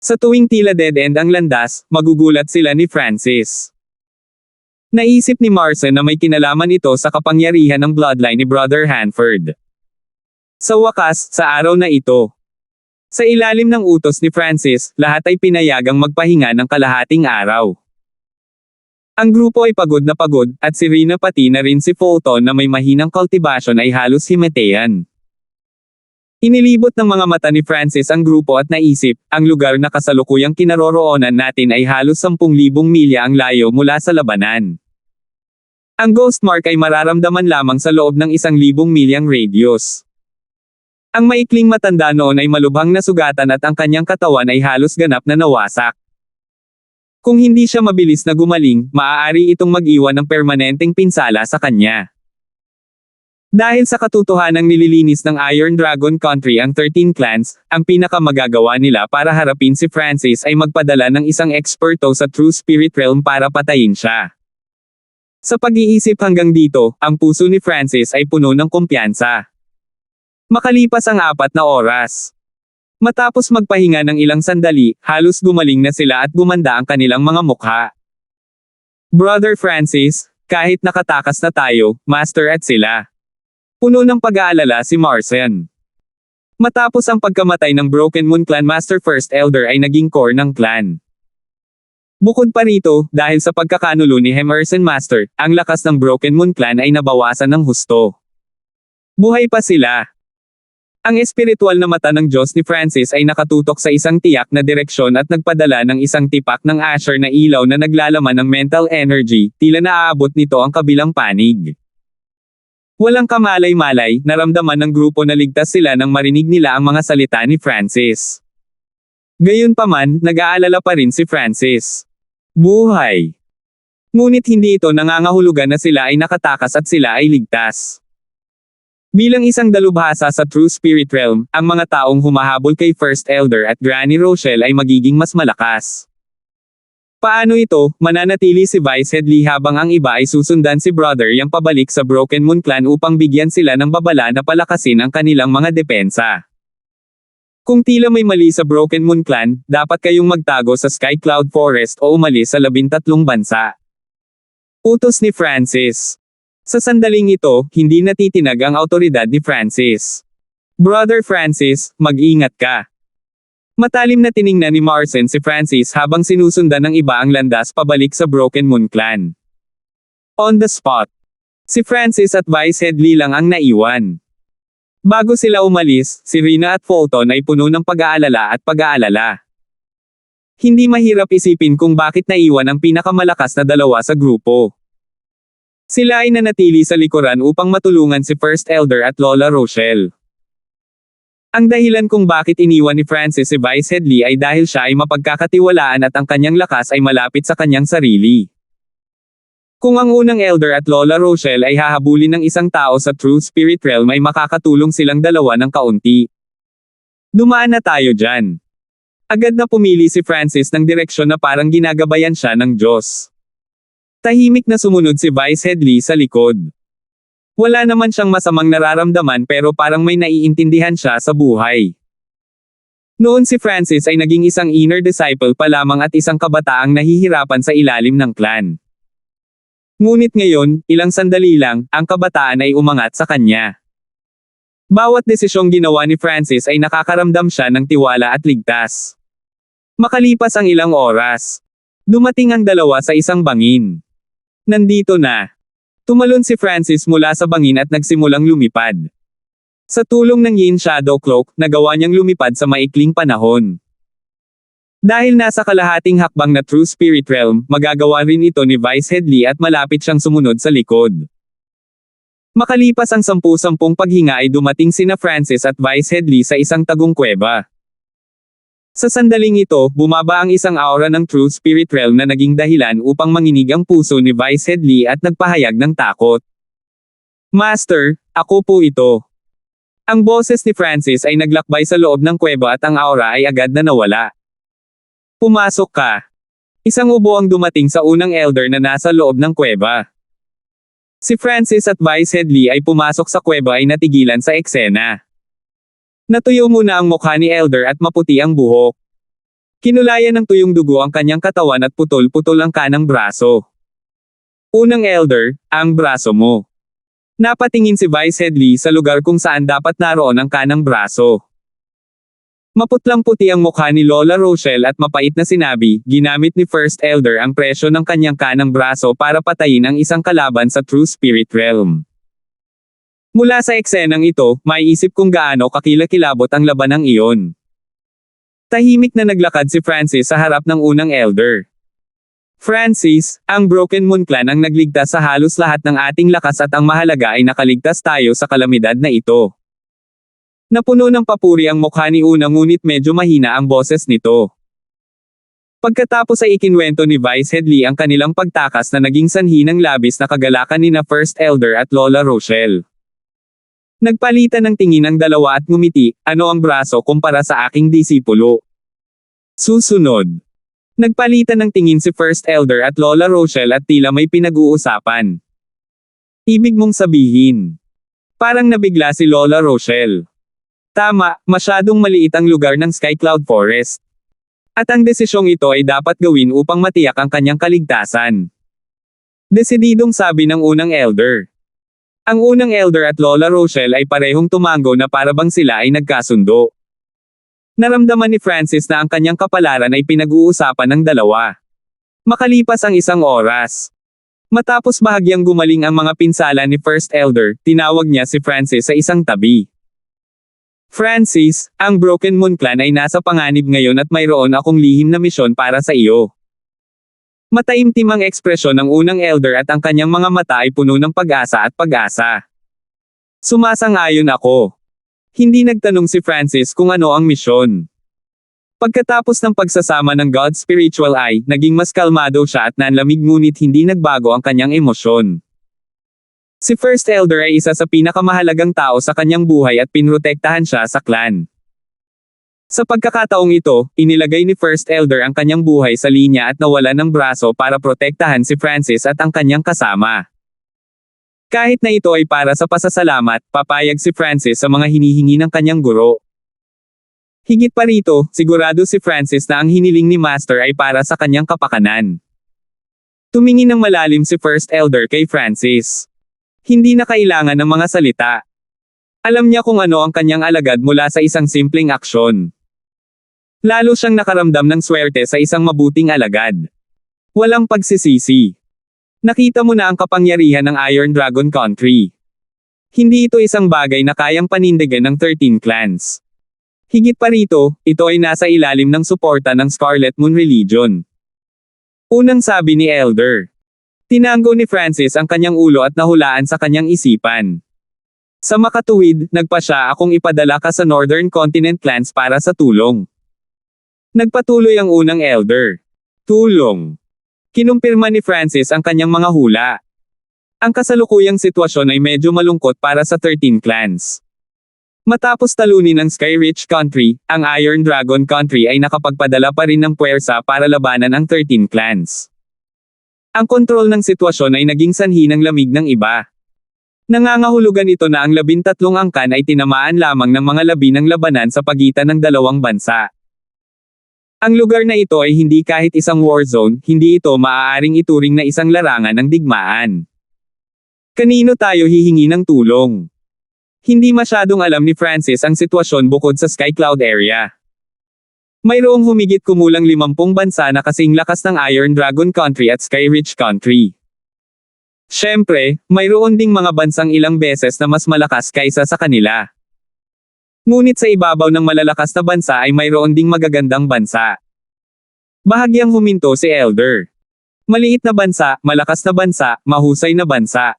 Sa tuwing tila dead end ang landas, magugulat sila ni Francis. Naisip ni Marson na may kinalaman ito sa kapangyarihan ng bloodline ni Brother Hanford. Sa wakas, sa araw na ito, sa ilalim ng utos ni Francis, lahat ay pinayagang magpahinga ng kalahating araw. Ang grupo ay pagod na pagod, at si Rina pati na rin si Fulton na may mahinang kultivasyon ay halos himetean. Inilibot ng mga mata ni Francis ang grupo at naisip, ang lugar na kasalukuyang kinaroroonan natin ay halos 10,000 milya ang layo mula sa labanan. Ang ghost mark ay mararamdaman lamang sa loob ng 1,000 milyang radius. Ang maikling matanda noon ay malubhang nasugatan at ang kanyang katawan ay halos ganap na nawasak. Kung hindi siya mabilis na gumaling, maaari itong mag-iwan ng permanenteng pinsala sa kanya. Dahil sa katotohanang nililinis ng Iron Dragon Country ang 13 clans, ang pinakamagagawa nila para harapin si Francis ay magpadala ng isang eksperto sa True Spirit Realm para patayin siya. Sa pag-iisip hanggang dito, ang puso ni Francis ay puno ng kumpiyansa. Makalipas ang 4 na oras. Matapos magpahinga ng ilang sandali, halos gumaling na sila at gumanda ang kanilang mga mukha. Brother Francis, kahit nakatakas na tayo, master at sila. Puno ng pag-aalala si Marcin. Matapos ang pagkamatay ng Broken Moon Clan Master First Elder ay naging core ng clan. Bukod pa rito, dahil sa pagkakanulo ni Emerson Master, ang lakas ng Broken Moon Clan ay nabawasan ng husto. Buhay pa sila. Ang espiritual na mata ng Diyos ni Francis ay nakatutok sa isang tiyak na direksyon at nagpadala ng isang tipak ng Asher na ilaw na naglalaman ng mental energy, tila naaabot nito ang kabilang panig. Walang kamalay-malay, naramdaman ng grupo na ligtas sila nang marinig nila ang mga salita ni Francis. Gayunpaman, nag-aalala pa rin si Francis. Buhay. Ngunit hindi ito nangangahulugan na sila ay nakatakas at sila ay ligtas. Bilang isang dalubhasa sa True Spirit Realm, ang mga taong humahabol kay First Elder at Granny Rochelle ay magiging mas malakas. Paano ito? Mananatili si Vice Headley habang ang iba ay susundan si Brother Yang pabalik sa Broken Moon Clan upang bigyan sila ng babala na palakasin ang kanilang mga depensa. Kung tila may mali sa Broken Moon Clan, dapat kayong magtago sa Sky Cloud Forest o umalis sa 13 bansa. Utos ni Francis. Sa sandaling ito, hindi natitinag ang autoridad ni Francis. Brother Francis, mag-ingat ka. Matalim na tiningnan ni Marcin si Francis habang sinusundan ng iba ang landas pabalik sa Broken Moon Clan. On the spot. Si Francis at Vice Headley lang ang naiwan. Bago sila umalis, si Rina at Fulton ay puno ng pag-aalala at pag-aalala. Hindi mahirap isipin kung bakit naiwan ang pinakamalakas na dalawa sa grupo. Sila ay nanatili sa likuran upang matulungan si First Elder at Lola Rochelle. Ang dahilan kung bakit iniwan ni Francis si Vice Headley ay dahil siya ay mapagkakatiwalaan at ang kanyang lakas ay malapit sa kanyang sarili. Kung ang unang Elder at Lola Rochelle ay hahabulin ng isang tao sa True Spirit Realm ay makakatulong silang dalawa ng kaunti. Dumaan na tayo dyan. Agad na pumili si Francis ng direksyon na parang ginagabayan siya ng Diyos. Tahimik na sumunod si Vice Headley sa likod. Wala naman siyang masamang nararamdaman pero parang may naiintindihan siya sa buhay. Noon si Francis ay naging isang inner disciple pa lamang at isang kabataang nahihirapan sa ilalim ng clan. Ngunit ngayon, ilang sandali lang, ang kabataan ay umangat sa kanya. Bawat desisyong ginawa ni Francis ay nakakaramdam siya ng tiwala at ligtas. Makalipas ang ilang oras, dumating ang dalawa sa isang bangin. Nandito na. Tumalon si Francis mula sa bangin at nagsimulang lumipad. Sa tulong ng Yin Shadow Cloak, nagawa niyang lumipad sa maikling panahon. Dahil nasa kalahating hakbang na True Spirit Realm, magagawa rin ito ni Vice Headley at malapit siyang sumunod sa likod. Makalipas ang 10 paghinga ay dumating sina Francis at Vice Headley sa isang tagong kuweba. Sa sandaling ito, bumaba ang isang aura ng True Spirit Realm na naging dahilan upang manginig ang puso ni Vice Headley at nagpahayag ng takot. Master, ako po ito. Ang boses ni Francis ay naglakbay sa loob ng kuweba at ang aura ay agad na nawala. Pumasok ka. Isang ubo ang dumating sa unang elder na nasa loob ng kuweba. Si Francis at Vice Headley ay pumasok sa kuweba ay natigilan sa eksena. Natuyo muna ang mukha ni Elder at maputi ang buhok. Kinulayan ng tuyong dugo ang kanyang katawan at putol-putol ang kanang braso. Unang Elder, ang braso mo. Napatingin si Vice Headley sa lugar kung saan dapat naroon ang kanang braso. Maputlang puti ang mukha ni Lola Rochelle at mapait na sinabi, ginamit ni First Elder ang presyo ng kanyang kanang braso para patayin ang isang kalaban sa True Spirit Realm. Mula sa eksenang ito, maiisip kung gaano kakilakilabot ang labanang iyon. Tahimik na naglakad si Francis sa harap ng unang elder. Francis, ang Broken Moon Clan ang nagligtas sa halos lahat ng ating lakas at ang mahalaga ay nakaligtas tayo sa kalamidad na ito. Napuno ng papuri ang mukha ni Una ngunit medyo mahina ang boses nito. Pagkatapos ay ikinwento ni Vice Headley ang kanilang pagtakas na naging sanhi ng labis na kagalakan ni na First Elder at Lola Rochelle. Nagpalitan ng tingin ang dalawa at ngumiti, ano ang braso kumpara sa aking disipulo. Susunod. Nagpalitan ng tingin si First Elder at Lola Rochelle at tila may pinag-uusapan. Ibig mong sabihin. Parang nabigla si Lola Rochelle. Tama, masyadong maliit ang lugar ng Sky Cloud Forest. At ang desisyong ito ay dapat gawin upang matiyak ang kanyang kaligtasan. Desididong sabi ng unang elder. Ang unang elder at Lola Rochelle ay parehong tumango na parabang sila ay nagkasundo. Naramdaman ni Francis na ang kanyang kapalaran ay pinag-uusapan ng dalawa. Makalipas ang isang oras. Matapos bahagyang gumaling ang mga pinsala ni First Elder, tinawag niya si Francis sa isang tabi. Francis, ang Broken Moon Clan ay nasa panganib ngayon at mayroon akong lihim na misyon para sa iyo. Mataimtim ang ekspresyon ng unang elder at ang kanyang mga mata ay puno ng pag-asa at pag-asa. Sumasang-ayon ako. Hindi nagtanong si Francis kung ano ang misyon. Pagkatapos ng pagsasama ng God's Spiritual Eye, naging mas kalmado siya at nanlamig ngunit hindi nagbago ang kanyang emosyon. Si First Elder ay isa sa pinakamahalagang tao sa kanyang buhay at pinrotektahan siya sa clan. Sa pagkakataong ito, inilagay ni First Elder ang kanyang buhay sa linya at nawalan ng braso para protektahan si Francis at ang kanyang kasama. Kahit na ito ay para sa pasasalamat, papayag si Francis sa mga hinihingi ng kanyang guro. Higit pa rito, sigurado si Francis na ang hiniling ni Master ay para sa kanyang kapakanan. Tumingin ng malalim si First Elder kay Francis. Hindi na kailangan ng mga salita. Alam niya kung ano ang kanyang alagad mula sa isang simpleng aksyon. Lalo siyang nakaramdam ng swerte sa isang mabuting alagad. Walang pagsisisi. Nakita mo na ang kapangyarihan ng Iron Dragon Country. Hindi ito isang bagay na kayang panindigan ng 13 clans. Higit pa rito, ito ay nasa ilalim ng suporta ng Scarlet Moon Religion. Unang sabi ni Elder. Tinanggo ni Francis ang kanyang ulo at nahulaan sa kanyang isipan. Sa makatuwid, nagpasya akong ipadala ka sa Northern Continent clans para sa tulong. Nagpatuloy ang unang elder. Tulong. Kinumpirma ni Francis ang kanyang mga hula. Ang kasalukuyang sitwasyon ay medyo malungkot para sa 13 clans. Matapos talunin ng Sky Rich Country, ang Iron Dragon Country ay nakapagpadala pa rin ng puwersa para labanan ang 13 clans. Ang kontrol ng sitwasyon ay naging sanhi ng lamig ng iba. Nangangahulugan ito na ang 13 angkan ay tinamaan lamang ng mga labi ng labanan sa pagitan ng dalawang bansa. Ang lugar na ito ay hindi kahit isang war zone, hindi ito maaaring ituring na isang larangan ng digmaan. Kanino tayo hihingi ng tulong? Hindi masyadong alam ni Francis ang sitwasyon bukod sa Sky Cloud area. Mayroong humigit kumulang 50 bansa na kasing lakas ng Iron Dragon Country at Sky Rich Country. Siyempre, mayroon ding mga bansang ilang beses na mas malakas kaysa sa kanila. Ngunit sa ibabaw ng malalakas na bansa ay mayroon ding magagandang bansa. Bahagyang huminto si Elder. Maliit na bansa, malakas na bansa, mahusay na bansa.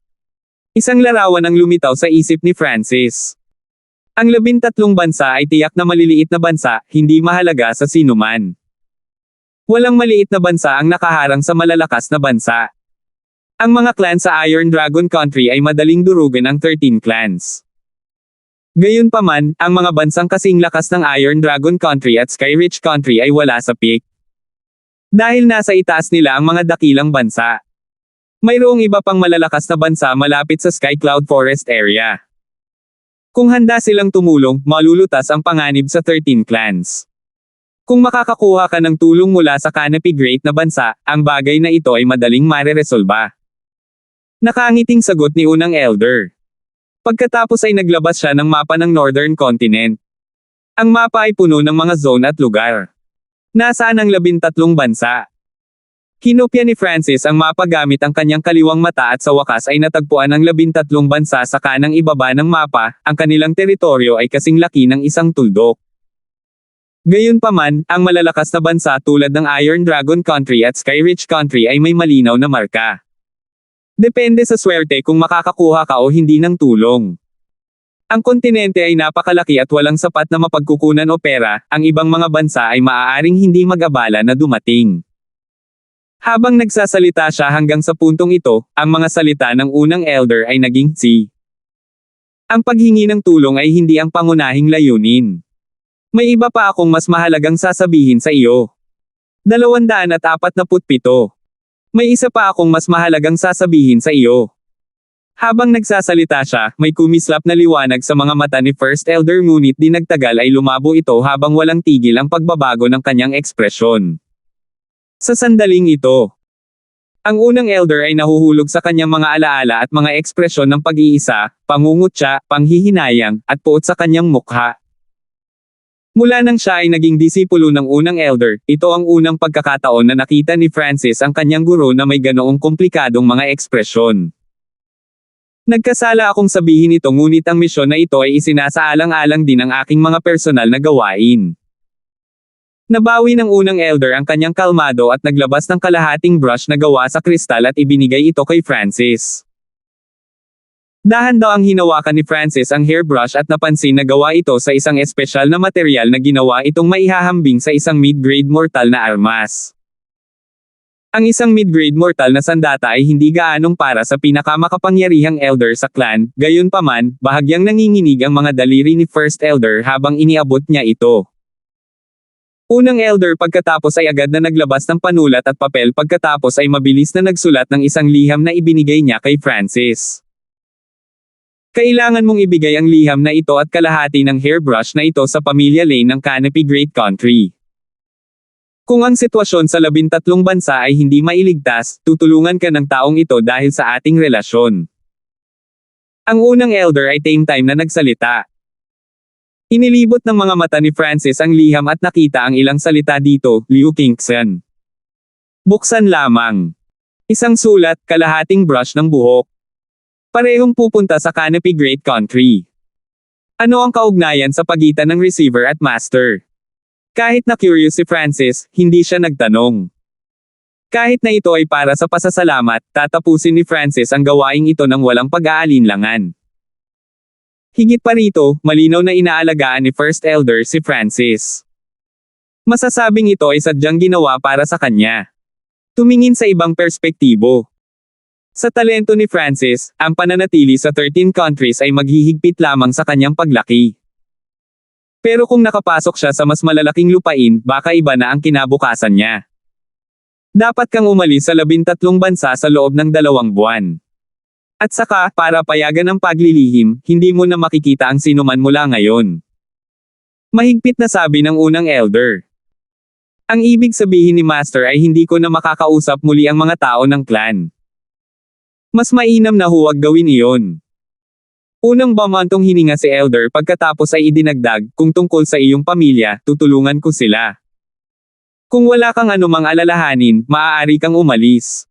Isang larawan ang lumitaw sa isip ni Francis. Ang 13 bansa ay tiyak na maliliit na bansa, hindi mahalaga sa sinuman. Walang maliit na bansa ang nakaharang sa malalakas na bansa. Ang mga clan sa Iron Dragon Country ay madaling durugan ang 13 clans. Gayunpaman, ang mga bansang kasing lakas ng Iron Dragon Country at Sky Rich Country ay wala sa peak. Dahil nasa itaas nila ang mga dakilang bansa. Mayroong iba pang malalakas na bansa malapit sa Sky Cloud Forest area. Kung handa silang tumulong, malulutas ang panganib sa 13 clans. Kung makakakuha ka ng tulong mula sa Canopy Great na bansa, ang bagay na ito ay madaling mareresolba. Nakangiting sagot ni unang elder. Pagkatapos ay naglabas siya ng mapa ng Northern Continent. Ang mapa ay puno ng mga zone at lugar. Nasaan ang 13 bansa? Kinopya ni Francis ang mapa gamit ang kanyang kaliwang mata at sa wakas ay natagpuan ang 13 bansa sa kanang ibaba ng mapa, ang kanilang teritoryo ay kasing laki ng isang tuldok. Gayunpaman, ang malalakas na bansa tulad ng Iron Dragon Country at Sky Rich Country ay may malinaw na marka. Depende sa swerte kung makakakuha ka o hindi ng tulong. Ang kontinente ay napakalaki at walang sapat na mapagkukunan o pera, ang ibang mga bansa ay maaaring hindi mag-abala na dumating. Habang nagsasalita siya hanggang sa puntong ito, ang mga salita ng unang elder ay naging si Ang paghingi ng tulong ay hindi ang pangunahing layunin. May iba pa akong mas mahalagang sasabihin sa iyo. 247. May isa pa akong mas mahalagang sasabihin sa iyo. Habang nagsasalita siya, may kumislap na liwanag sa mga mata ni First Elder ngunit di nagtagal ay lumabo ito habang walang tigil ang pagbabago ng kanyang ekspresyon. Sa sandaling ito, ang unang elder ay nahuhulog sa kanyang mga alaala at mga ekspresyon ng pag-iisa, pangungutya, panghihinayang, at puot sa kanyang mukha. Mula nang siya ay naging disipulo ng unang elder, ito ang unang pagkakataon na nakita ni Francis ang kanyang guro na may ganoong komplikadong mga ekspresyon. Nagkasala akong sabihin ito ngunit ang misyon na ito ay isinasaalang-alang din ng aking mga personal na gawain. Nabawi ng unang elder ang kanyang kalmado at naglabas ng kalahating brush na gawa sa kristal at ibinigay ito kay Francis. Dahan daw ang hinawakan ni Francis ang hairbrush at napansin na gawa ito sa isang espesyal na material na ginawa itong maihahambing sa isang mid-grade mortal na armas. Ang isang mid-grade mortal na sandata ay hindi gaanong para sa pinakamakapangyarihang elder sa clan, gayunpaman, bahagyang nanginginig ang mga daliri ni First Elder habang iniabot niya ito. Unang elder pagkatapos ay agad na naglabas ng panulat at papel pagkatapos ay mabilis na nagsulat ng isang liham na ibinigay niya kay Francis. Kailangan mong ibigay ang liham na ito at kalahati ng hairbrush na ito sa pamilya Lane ng Canopy Great Country. Kung ang sitwasyon sa 13 bansa ay hindi mailigtas, tutulungan ka ng taong ito dahil sa ating relasyon. Ang unang elder ay same time na nagsalita. Inilibot ng mga mata ni Francis ang liham at nakita ang ilang salita dito, Liu Kingson. Buksan lamang. Isang sulat, kalahating brush ng buhok. Parehong pupunta sa Canopy Great Country. Ano ang kaugnayan sa pagitan ng receiver at master? Kahit na curious si Francis, hindi siya nagtanong. Kahit na ito ay para sa pasasalamat, tatapusin ni Francis ang gawaing ito ng walang pag-aalinlangan. Higit pa rito, malinaw na inaalagaan ni First Elder si Francis. Masasabing ito ay sadyang ginawa para sa kanya. Tumingin sa ibang perspektibo. Sa talento ni Francis, ang pananatili sa 13 countries ay maghihigpit lamang sa kanyang paglaki. Pero kung nakapasok siya sa mas malalaking lupain, baka iba na ang kinabukasan niya. Dapat kang umalis sa 13 bansa sa loob ng 2 buwan. At saka, para payagan ang paglilihim, hindi mo na makikita ang sinuman mula ngayon. Mahigpit na sabi ng unang elder. Ang ibig sabihin ni Master ay hindi ko na makakausap muli ang mga tao ng clan. Mas mainam na huwag gawin iyon. Unang bamantong hininga si elder pagkatapos ay idinagdag, kung tungkol sa iyong pamilya, tutulungan ko sila. Kung wala kang anumang alalahanin, maaari kang umalis.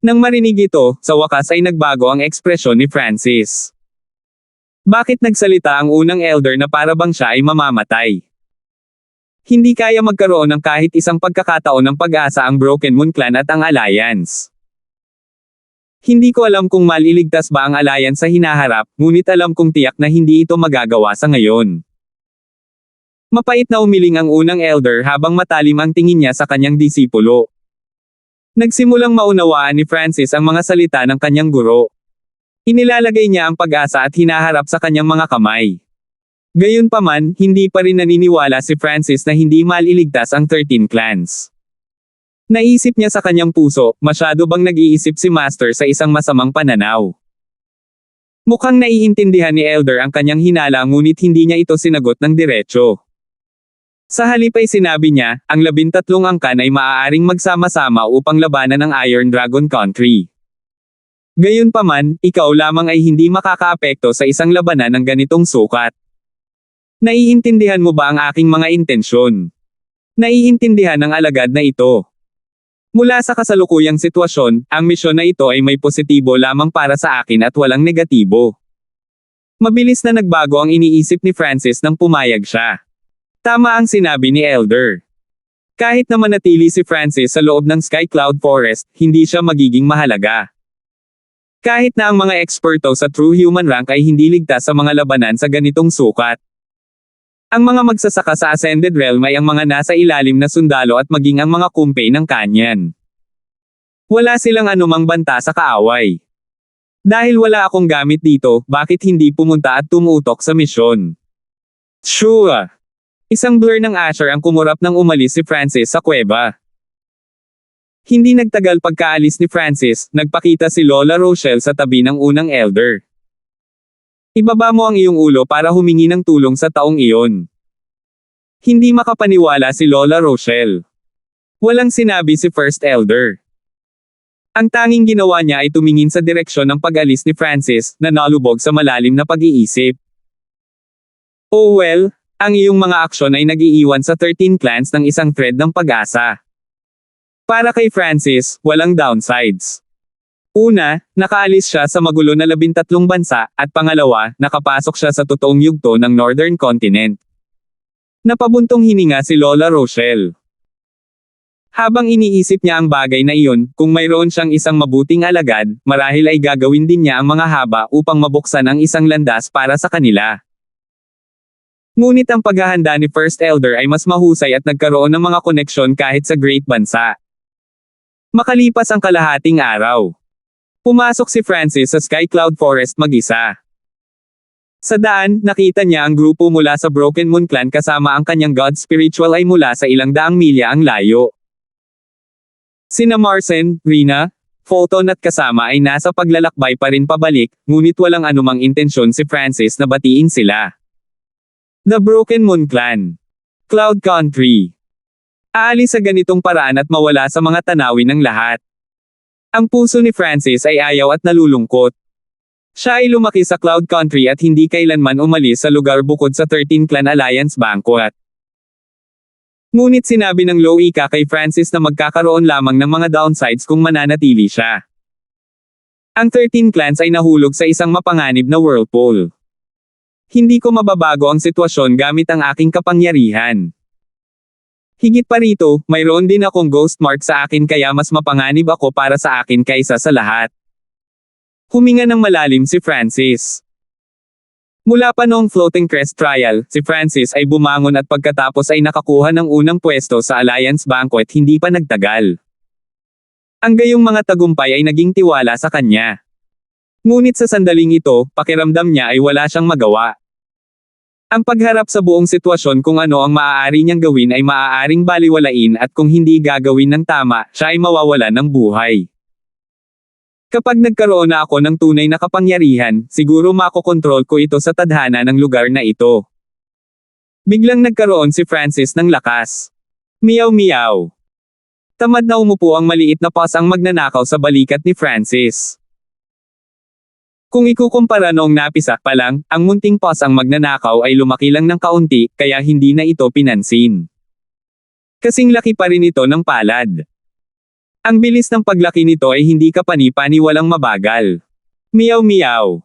Nang marinig ito, sa wakas ay nagbago ang ekspresyon ni Francis. Bakit nagsalita ang unang elder na para bang siya ay mamamatay? Hindi kaya magkaroon ng kahit isang pagkakataon ng pag-asa ang Broken Moon Clan at ang Alliance. Hindi ko alam kung maliligtas ba ang Alliance sa hinaharap, ngunit alam kong tiyak na hindi ito magagawa sa ngayon. Mapait na umiling ang unang elder habang matalim ang tingin niya sa kanyang disipulo. Nagsimulang maunawaan ni Francis ang mga salita ng kanyang guro. Inilalagay niya ang pag-asa at hinaharap sa kanyang mga kamay. Gayunpaman, hindi pa rin naniniwala si Francis na hindi maliligtas ang 13 clans. Naisip niya sa kanyang puso, masyado bang nag-iisip si Master sa isang masamang pananaw? Mukhang naiintindihan ni Elder ang kanyang hinala ngunit hindi niya ito sinagot ng diretsyo. Sa halip ay sinabi niya, ang 13 angkan ay maaaring magsama-sama upang labanan ang Iron Dragon Country. Gayunpaman, ikaw lamang ay hindi makakaapekto sa isang labanan ng ganitong sukat. Naiintindihan mo ba ang aking mga intensyon? Naiintindihan ng alagad na ito. Mula sa kasalukuyang sitwasyon, ang misyon na ito ay may positibo lamang para sa akin at walang negatibo. Mabilis na nagbago ang iniisip ni Francis nang pumayag siya. Tama ang sinabi ni Elder. Kahit na manatili si Francis sa loob ng Sky Cloud Forest, hindi siya magiging mahalaga. Kahit na ang mga eksperto sa True Human Rank ay hindi ligtas sa mga labanan sa ganitong sukat. Ang mga magsasaka sa Ascended Realm ay ang mga nasa ilalim na sundalo at maging ang mga kumpay ng kanyan. Wala silang anumang banta sa kaaway. Dahil wala akong gamit dito, bakit hindi pumunta at tumutok sa misyon? Shua! Isang blur ng Asher ang kumurap nang umalis si Francis sa kuweba. Hindi nagtagal pagkaalis ni Francis, nagpakita si Lola Rochelle sa tabi ng unang elder. Ibaba mo ang iyong ulo para humingi ng tulong sa taong iyon. Hindi makapaniwala si Lola Rochelle. Walang sinabi si First Elder. Ang tanging ginawa niya ay tumingin sa direksyon ng pag-alis ni Francis, na nalubog sa malalim na pag-iisip. Oh well, ang iyong mga aksyon ay nag-iiwan sa 13 clans ng isang thread ng pag-asa. Para kay Francis, walang downsides. Una, nakaalis siya sa magulo na 13 bansa, at pangalawa, nakapasok siya sa totoong yugto ng Northern Continent. Napabuntong hininga si Lola Rochelle. Habang iniisip niya ang bagay na iyon, kung mayroon siyang isang mabuting alagad, marahil ay gagawin din niya ang mga haba upang mabuksan ang isang landas para sa kanila. Ngunit ang paghahanda ni First Elder ay mas mahusay at nagkaroon ng mga koneksyon kahit sa Great Bansa. Makalipas ang kalahating araw, pumasok si Francis sa Sky Cloud Forest mag-isa. Sa daan, nakita niya ang grupo mula sa Broken Moon Clan kasama ang kanyang god spiritual ay mula sa ilang daang milya ang layo. Sina Marcin, Rina, Fulton at kasama ay nasa paglalakbay pa rin pabalik, ngunit walang anumang intensyon si Francis na batiin sila. The Broken Moon Clan. Cloud Country. Aalis sa ganitong paraan at mawala sa mga tanawin ng lahat. Ang puso ni Francis ay ayaw at nalulungkot. Siya ay lumaki sa Cloud Country at hindi kailanman umalis sa lugar bukod sa 13 Clan Alliance Banquet. Ngunit sinabi ng Loika kay Francis na magkakaroon lamang ng mga downsides kung mananatili siya. Ang 13 clans ay nahulog sa isang mapanganib na whirlpool. Hindi ko mababago ang sitwasyon gamit ang aking kapangyarihan. Higit pa rito, mayroon din akong ghost mark sa akin kaya mas mapanganib ako para sa akin kaysa sa lahat. Huminga ng malalim si Francis. Mula pa noong Floating Crest Trial, si Francis ay bumangon at pagkatapos ay nakakuha ng unang pwesto sa Alliance Banquet hindi pa nagtagal. Ang gayong mga tagumpay ay naging tiwala sa kanya. Ngunit sa sandaling ito, pakiramdam niya ay wala siyang magawa. Ang pagharap sa buong sitwasyon kung ano ang maaari niyang gawin ay maaaring baliwalain at kung hindi gagawin ng tama, siya ay mawawalan ng buhay. Kapag nagkaroon na ako ng tunay na kapangyarihan, siguro makokontrol ko ito sa tadhana ng lugar na ito. Biglang nagkaroon si Francis ng lakas. Meow meow. Tamad na umupo ang maliit na paws ang magnanakaw sa balikat ni Francis. Kung ikukumpara noong napisa pa lang, ang munting paws ang magnanakaw ay lumaki lang ng kaunti, kaya hindi na ito pinansin. Kasing laki pa rin ito ng palad. Ang bilis ng paglaki nito ay hindi kapani-paniwalang mabagal. Meow meow.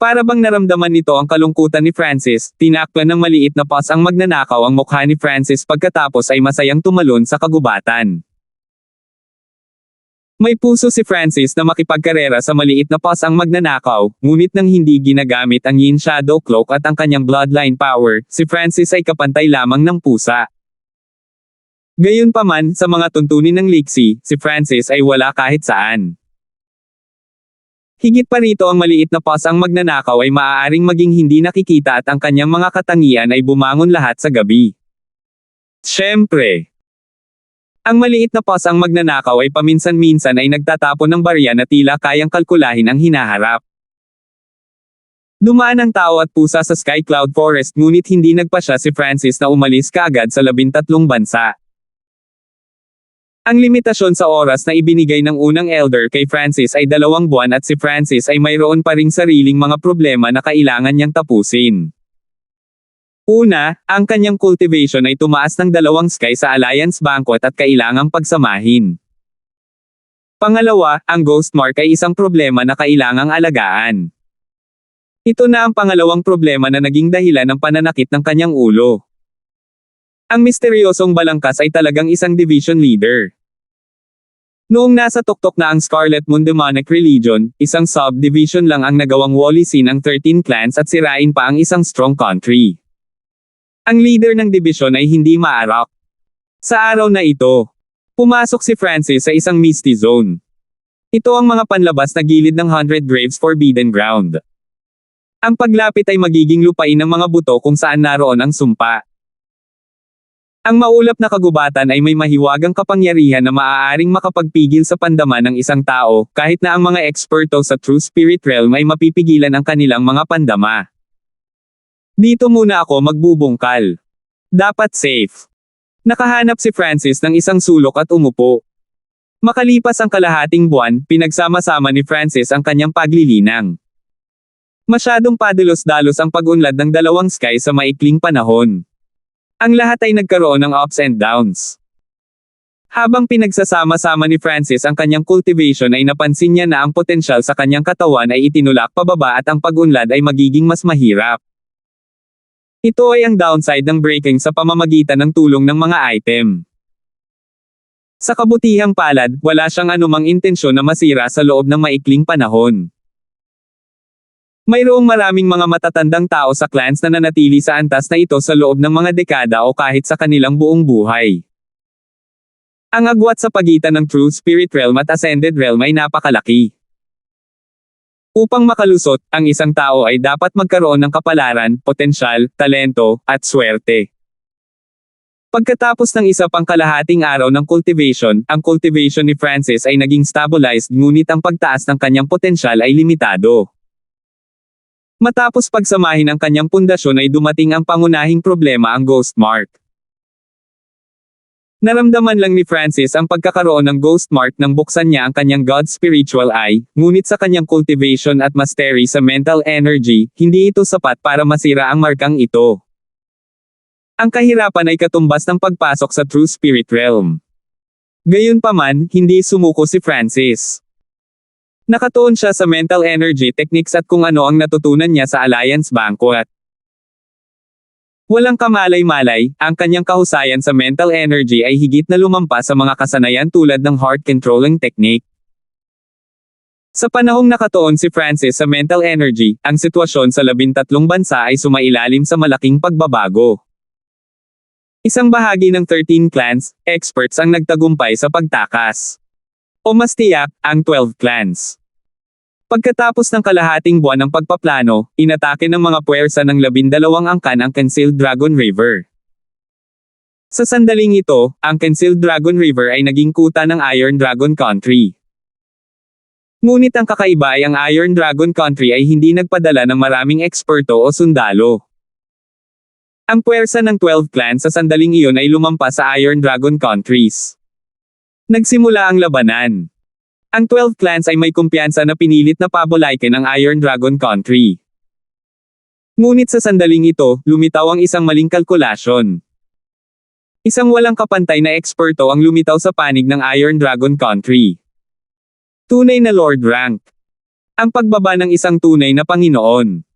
Para bang naramdaman nito ang kalungkutan ni Francis, tinakpan ng maliit na paws ang magnanakaw ang mukha ni Francis pagkatapos ay masayang tumalon sa kagubatan. May puso si Francis na makipagkarera sa maliit na paws ang magnanakaw, ngunit nang hindi ginagamit ang Yin Shadow Cloak at ang kanyang bloodline power, si Francis ay kapantay lamang ng pusa. Gayunpaman, sa mga tuntunin ng Lixie, si Francis ay wala kahit saan. Higit pa rito ang maliit na paws ang magnanakaw ay maaaring maging hindi nakikita at ang kanyang mga katangian ay bumangon lahat sa gabi. Siyempre. Ang maliit na paws ang magnanakaw ay paminsan-minsan ay nagtatapon ng barya na tila kayang kalkulahin ang hinaharap. Dumaan ang tao at pusa sa Sky Cloud Forest ngunit hindi nagpasya si Francis na umalis kaagad sa 13 bansa. Ang limitasyon sa oras na ibinigay ng unang elder kay Francis ay 2 buwan at si Francis ay mayroon pa ring sariling mga problema na kailangan niyang tapusin. Una, ang kanyang cultivation ay tumaas ng 2 sky sa Alliance Banquet at kailangang pagsamahin. Pangalawa, ang ghost mark ay isang problema na kailangang alagaan. Ito na ang pangalawang problema na naging dahilan ng pananakit ng kanyang ulo. Ang misteryosong balangkas ay talagang isang division leader. Noong nasa tuktok na ang Scarlet Moon Demonic Religion, isang subdivision lang ang nagawang walisin ang 13 clans at sirain pa ang isang strong country. Ang leader ng dibisyon ay hindi maarak. Sa araw na ito, pumasok si Francis sa isang misty zone. Ito ang mga panlabas na gilid ng 100 Graves Forbidden Ground. Ang paglapit ay magiging lupain ng mga buto kung saan naroon ang sumpa. Ang maulap na kagubatan ay may mahiwagang kapangyarihan na maaaring makapagpigil sa pandaman ng isang tao, kahit na ang mga eksperto sa True Spirit Realm ay mapipigilan ang kanilang mga pandama. Dito muna ako magbubungkal. Dapat safe. Nakahanap si Francis ng isang sulok at umupo. Makalipas ang kalahating buwan, pinagsama-sama ni Francis ang kanyang paglilinang. Masyadong padalos-dalos ang pag-unlad ng dalawang sky sa maikling panahon. Ang lahat ay nagkaroon ng ups and downs. Habang pinagsasama-sama ni Francis ang kanyang cultivation ay napansin niya na ang potensyal sa kanyang katawan ay itinulak pababa at ang pag-unlad ay magiging mas mahirap. Ito ay ang downside ng breaking sa pamamagitan ng tulong ng mga item. Sa kabutihang palad, wala siyang anumang intensyon na masira sa loob ng maikling panahon. Mayroong maraming mga matatandang tao sa clans na nanatili sa antas na ito sa loob ng mga dekada o kahit sa kanilang buong buhay. Ang agwat sa pagitan ng True Spirit Realm at Ascended Realm ay napakalaki. Upang makalusot, ang isang tao ay dapat magkaroon ng kapalaran, potensyal, talento, at swerte. Pagkatapos ng isa pang kalahating araw ng cultivation, ang cultivation ni Francis ay naging stabilized ngunit ang pagtaas ng kanyang potensyal ay limitado. Matapos pagsamahin ang kanyang pundasyon ay dumating ang pangunahing problema, ang Ghost Mark. Naramdaman lang ni Francis ang pagkakaroon ng Ghost Mark nang buksan niya ang kanyang God Spiritual Eye, ngunit sa kanyang cultivation at mastery sa mental energy, hindi ito sapat para masira ang markang ito. Ang kahirapan ay katumbas ng pagpasok sa True Spirit Realm. Gayunpaman, hindi sumuko si Francis. Nakatuon siya sa mental energy techniques at kung ano ang natutunan niya sa Alliance Banquet. Walang kamalay-malay, ang kanyang kahusayan sa mental energy ay higit na lumampas sa mga kasanayan tulad ng heart controlling technique. Sa panahong nakatuon si Francis sa mental energy, ang sitwasyon sa 13 bansa ay sumailalim sa malaking pagbabago. Isang bahagi ng 13 clans, experts ang nagtagumpay sa pagtakas. O mas tiyak, ang 12 clans. Pagkatapos ng kalahating buwan ng pagpaplano, inatake ng mga puwersa ng 12 angkan ang Concealed Dragon River. Sa sandaling ito, ang Concealed Dragon River ay naging kuta ng Iron Dragon Country. Ngunit ang kakaiba ay ang Iron Dragon Country ay hindi nagpadala ng maraming eksperto o sundalo. Ang puwersa ng 12 clans sa sandaling iyon ay lumampas sa Iron Dragon Countries. Nagsimula ang labanan. Ang 12 clans ay may kumpiyansa na pinilit na pabolaikin ang Iron Dragon Country. Ngunit sa sandaling ito, lumitaw ang isang maling kalkulasyon. Isang walang kapantay na eksperto ang lumitaw sa panig ng Iron Dragon Country. Tunay na Lord rank. Ang pagbaba ng isang tunay na Panginoon.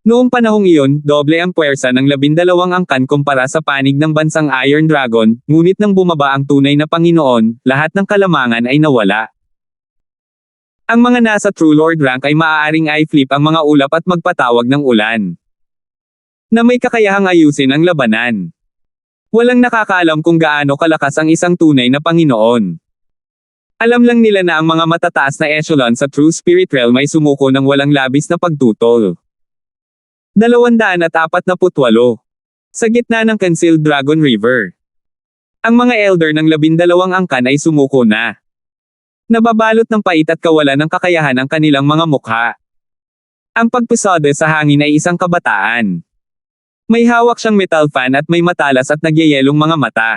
Noong panahong iyon, doble ang puwersa ng 12 angkan kumpara sa panig ng bansang Iron Dragon, ngunit nang bumaba ang tunay na Panginoon, lahat ng kalamangan ay nawala. Ang mga nasa True Lord rank ay maaaring i-flip ang mga ulap at magpatawag ng ulan. Na may kakayahang ayusin ang labanan. Walang nakakaalam kung gaano kalakas ang isang tunay na Panginoon. Alam lang nila na ang mga matataas na echelon sa True Spirit Realm ay sumuko ng walang labis na pagtutol. 248. Sa gitna ng Concealed Dragon River. Ang mga elder ng 12 angkan ay sumuko na. Nababalot ng pait at kawalan ng kakayahan ang kanilang mga mukha. Ang pagpisode sa hangin ay isang kabataan. May hawak siyang metal fan at may matalas at nagyayelong mga mata.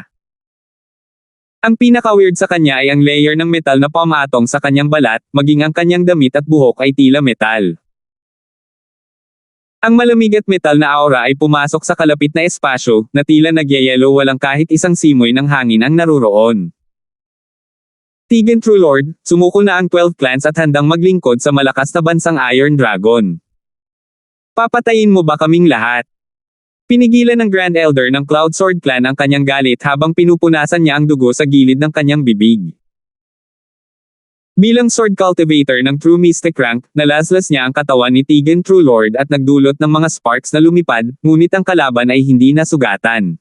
Ang pinaka-weird sa kanya ay ang layer ng metal na pamatong sa kanyang balat, maging ang kanyang damit at buhok ay tila metal. Ang malamig at metal na aura ay pumasok sa kalapit na espasyo, na tila nagyayelo, walang kahit isang simoy ng hangin ang naruroon. Tigan True Lord, sumuko na ang 12 clans at handang maglingkod sa malakas na bansang Iron Dragon. Papatayin mo ba kaming lahat? Pinigilan ng Grand Elder ng Cloud Sword Clan ang kanyang galit habang pinupunasan niya ang dugo sa gilid ng kanyang bibig. Bilang sword cultivator ng True Mystic rank, nalaslas niya ang katawan ni Tigan True Lord at nagdulot ng mga sparks na lumipad, ngunit ang kalaban ay hindi nasugatan.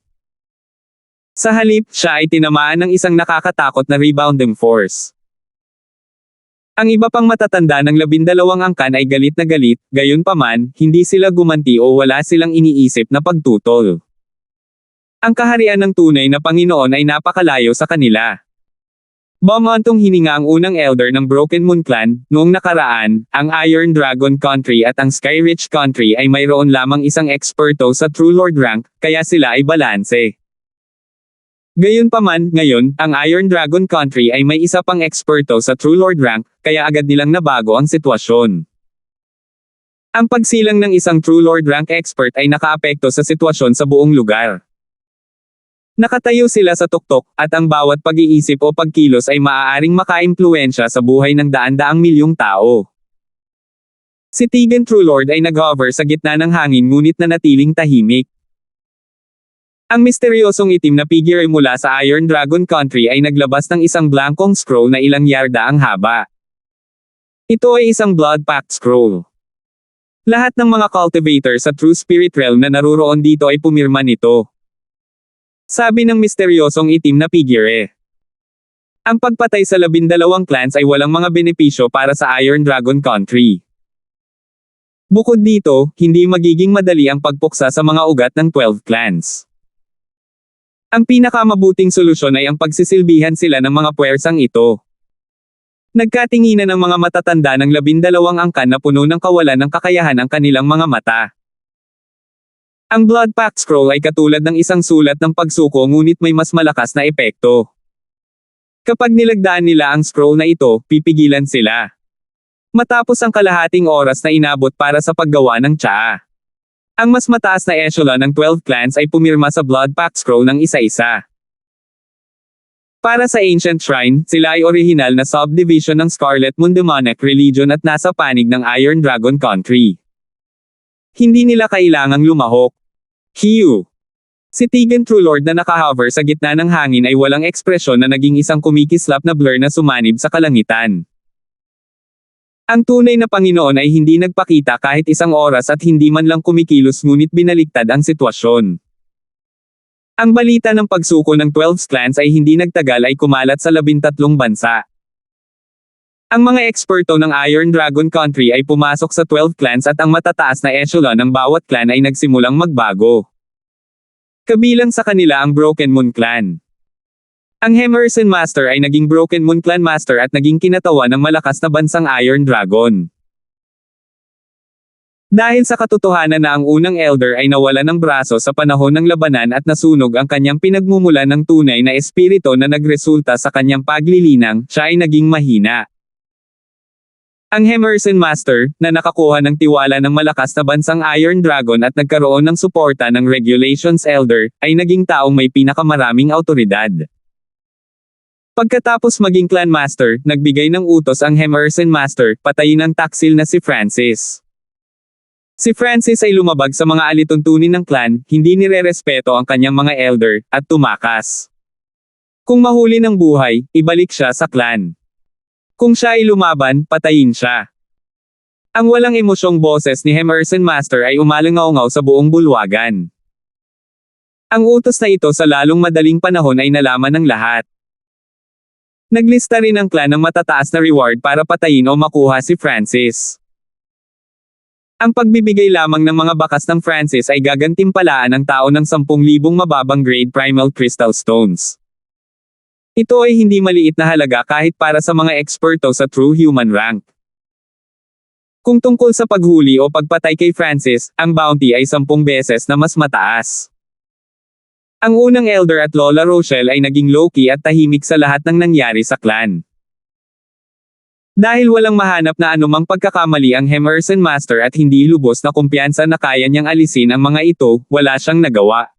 Sa halip, siya ay tinamaan ng isang nakakatakot na rebounding force. Ang iba pang matatanda ng 12 angkan ay galit na galit, gayunpaman, hindi sila gumanti o wala silang iniisip na pagtutol. Ang kaharian ng tunay na Panginoon ay napakalayo sa kanila. Bumontong hininga ang unang elder ng Broken Moon Clan, noong nakaraan, ang Iron Dragon Country at ang Sky Rich Country ay mayroon lamang isang eksperto sa True Lord rank, kaya sila ay balanse. Gayunpaman, ngayon, ang Iron Dragon Country ay may isa pang eksperto sa True Lord rank, kaya agad nilang nabago ang sitwasyon. Ang pagsilang ng isang True Lord rank expert ay nakaapekto sa sitwasyon sa buong lugar. Nakatayo sila sa tuktok, at ang bawat pag-iisip o pagkilos ay maaaring makaimpluwensya sa buhay ng daan-daang milyong tao. Si Tegan True Lord ay nag-hover sa gitna ng hangin ngunit nanatiling tahimik. Ang misteryosong itim na figure mula sa Iron Dragon Country ay naglabas ng isang blankong scroll na ilang yarda ang haba. Ito ay isang blood pact scroll. Lahat ng mga cultivator sa True Spirit Realm na naruroon dito ay pumirma nito. Sabi ng misteryosong itim na figure. Ang pagpatay sa 12 clans ay walang mga benepisyo para sa Iron Dragon Country. Bukod dito, hindi magiging madali ang pagpuksa sa mga ugat ng 12 clans. Ang pinakamabuting solusyon ay ang pagsisilbihan sila ng mga puwersang ito. Nagkatinginan ng mga matatanda ng 12 angkan na puno ng kawalan ng kakayahan ang kanilang mga mata. Ang Blood Pact Scroll ay katulad ng isang sulat ng pagsuko ngunit may mas malakas na epekto. Kapag nilagdaan nila ang scroll na ito, pipigilan sila. Matapos ang kalahating oras na inabot para sa paggawa ng tsaa. Ang mas mataas na echelon ng 12 clans ay pumirma sa Blood Pact Scroll ng isa-isa. Para sa Ancient Shrine, sila ay orihinal na subdivision ng Scarlet Moon Demonic Religion at nasa panig ng Iron Dragon Country. Hindi nila kailangang lumahok. Hiu! Si Tegan True Lord na nakahover sa gitna ng hangin ay walang ekspresyon na naging isang kumikislap na blur na sumanib sa kalangitan. Ang tunay na Panginoon ay hindi nagpakita kahit isang oras at hindi man lang kumikilos ngunit binaliktad ang sitwasyon. Ang balita ng pagsuko ng 12 clans ay hindi nagtagal ay kumalat sa 13 bansa. Ang mga eksperto ng Iron Dragon Country ay pumasok sa 12 clans at ang matataas na echelon ng bawat clan ay nagsimulang magbago. Kabilang sa kanila ang Broken Moon Clan. Ang Hemerson Master ay naging Broken Moon Clan Master at naging kinatawan ng malakas na bansang Iron Dragon. Dahil sa katotohanan na ang unang elder ay nawalan ng braso sa panahon ng labanan at nasunog ang kanyang pinagmumulan ng tunay na espiritu na nagresulta sa kanyang paglilinang, siya ay naging mahina. Ang Hemerson Master, na nakakuha ng tiwala ng malakas na bansang Iron Dragon at nagkaroon ng suporta ng Regulations Elder, ay naging taong may pinakamaraming awtoridad. Pagkatapos maging Clan Master, nagbigay ng utos ang Hemerson Master, patayin ang taksil na si Francis. Si Francis ay lumabag sa mga alituntunin ng clan, hindi nirerespeto ang kanyang mga elder, at tumakas. Kung mahuli ng buhay, ibalik siya sa clan. Kung siya ay lumaban, patayin siya. Ang walang emosyong boses ni Hemerson Master ay umalangaw-ngaw sa buong bulwagan. Ang utos na ito sa lalong madaling panahon ay nalaman ng lahat. Naglista rin ang clan ng matataas na reward para patayin o makuha si Francis. Ang pagbibigay lamang ng mga bakas ng Francis ay gagantimpalaan ng tao ng 10,000 mababang grade primal crystal stones. Ito ay hindi maliit na halaga kahit para sa mga eksperto sa true human rank. Kung tungkol sa paghuli o pagpatay kay Francis, ang bounty ay 10 beses na mas mataas. Ang unang elder at Lola Rochelle ay naging low-key at tahimik sa lahat ng nangyari sa clan. Dahil walang mahanap na anumang pagkakamali ang Hemerson Master at hindi lubos na kumpiyansa na kaya niyang alisin ang mga ito, wala siyang nagawa.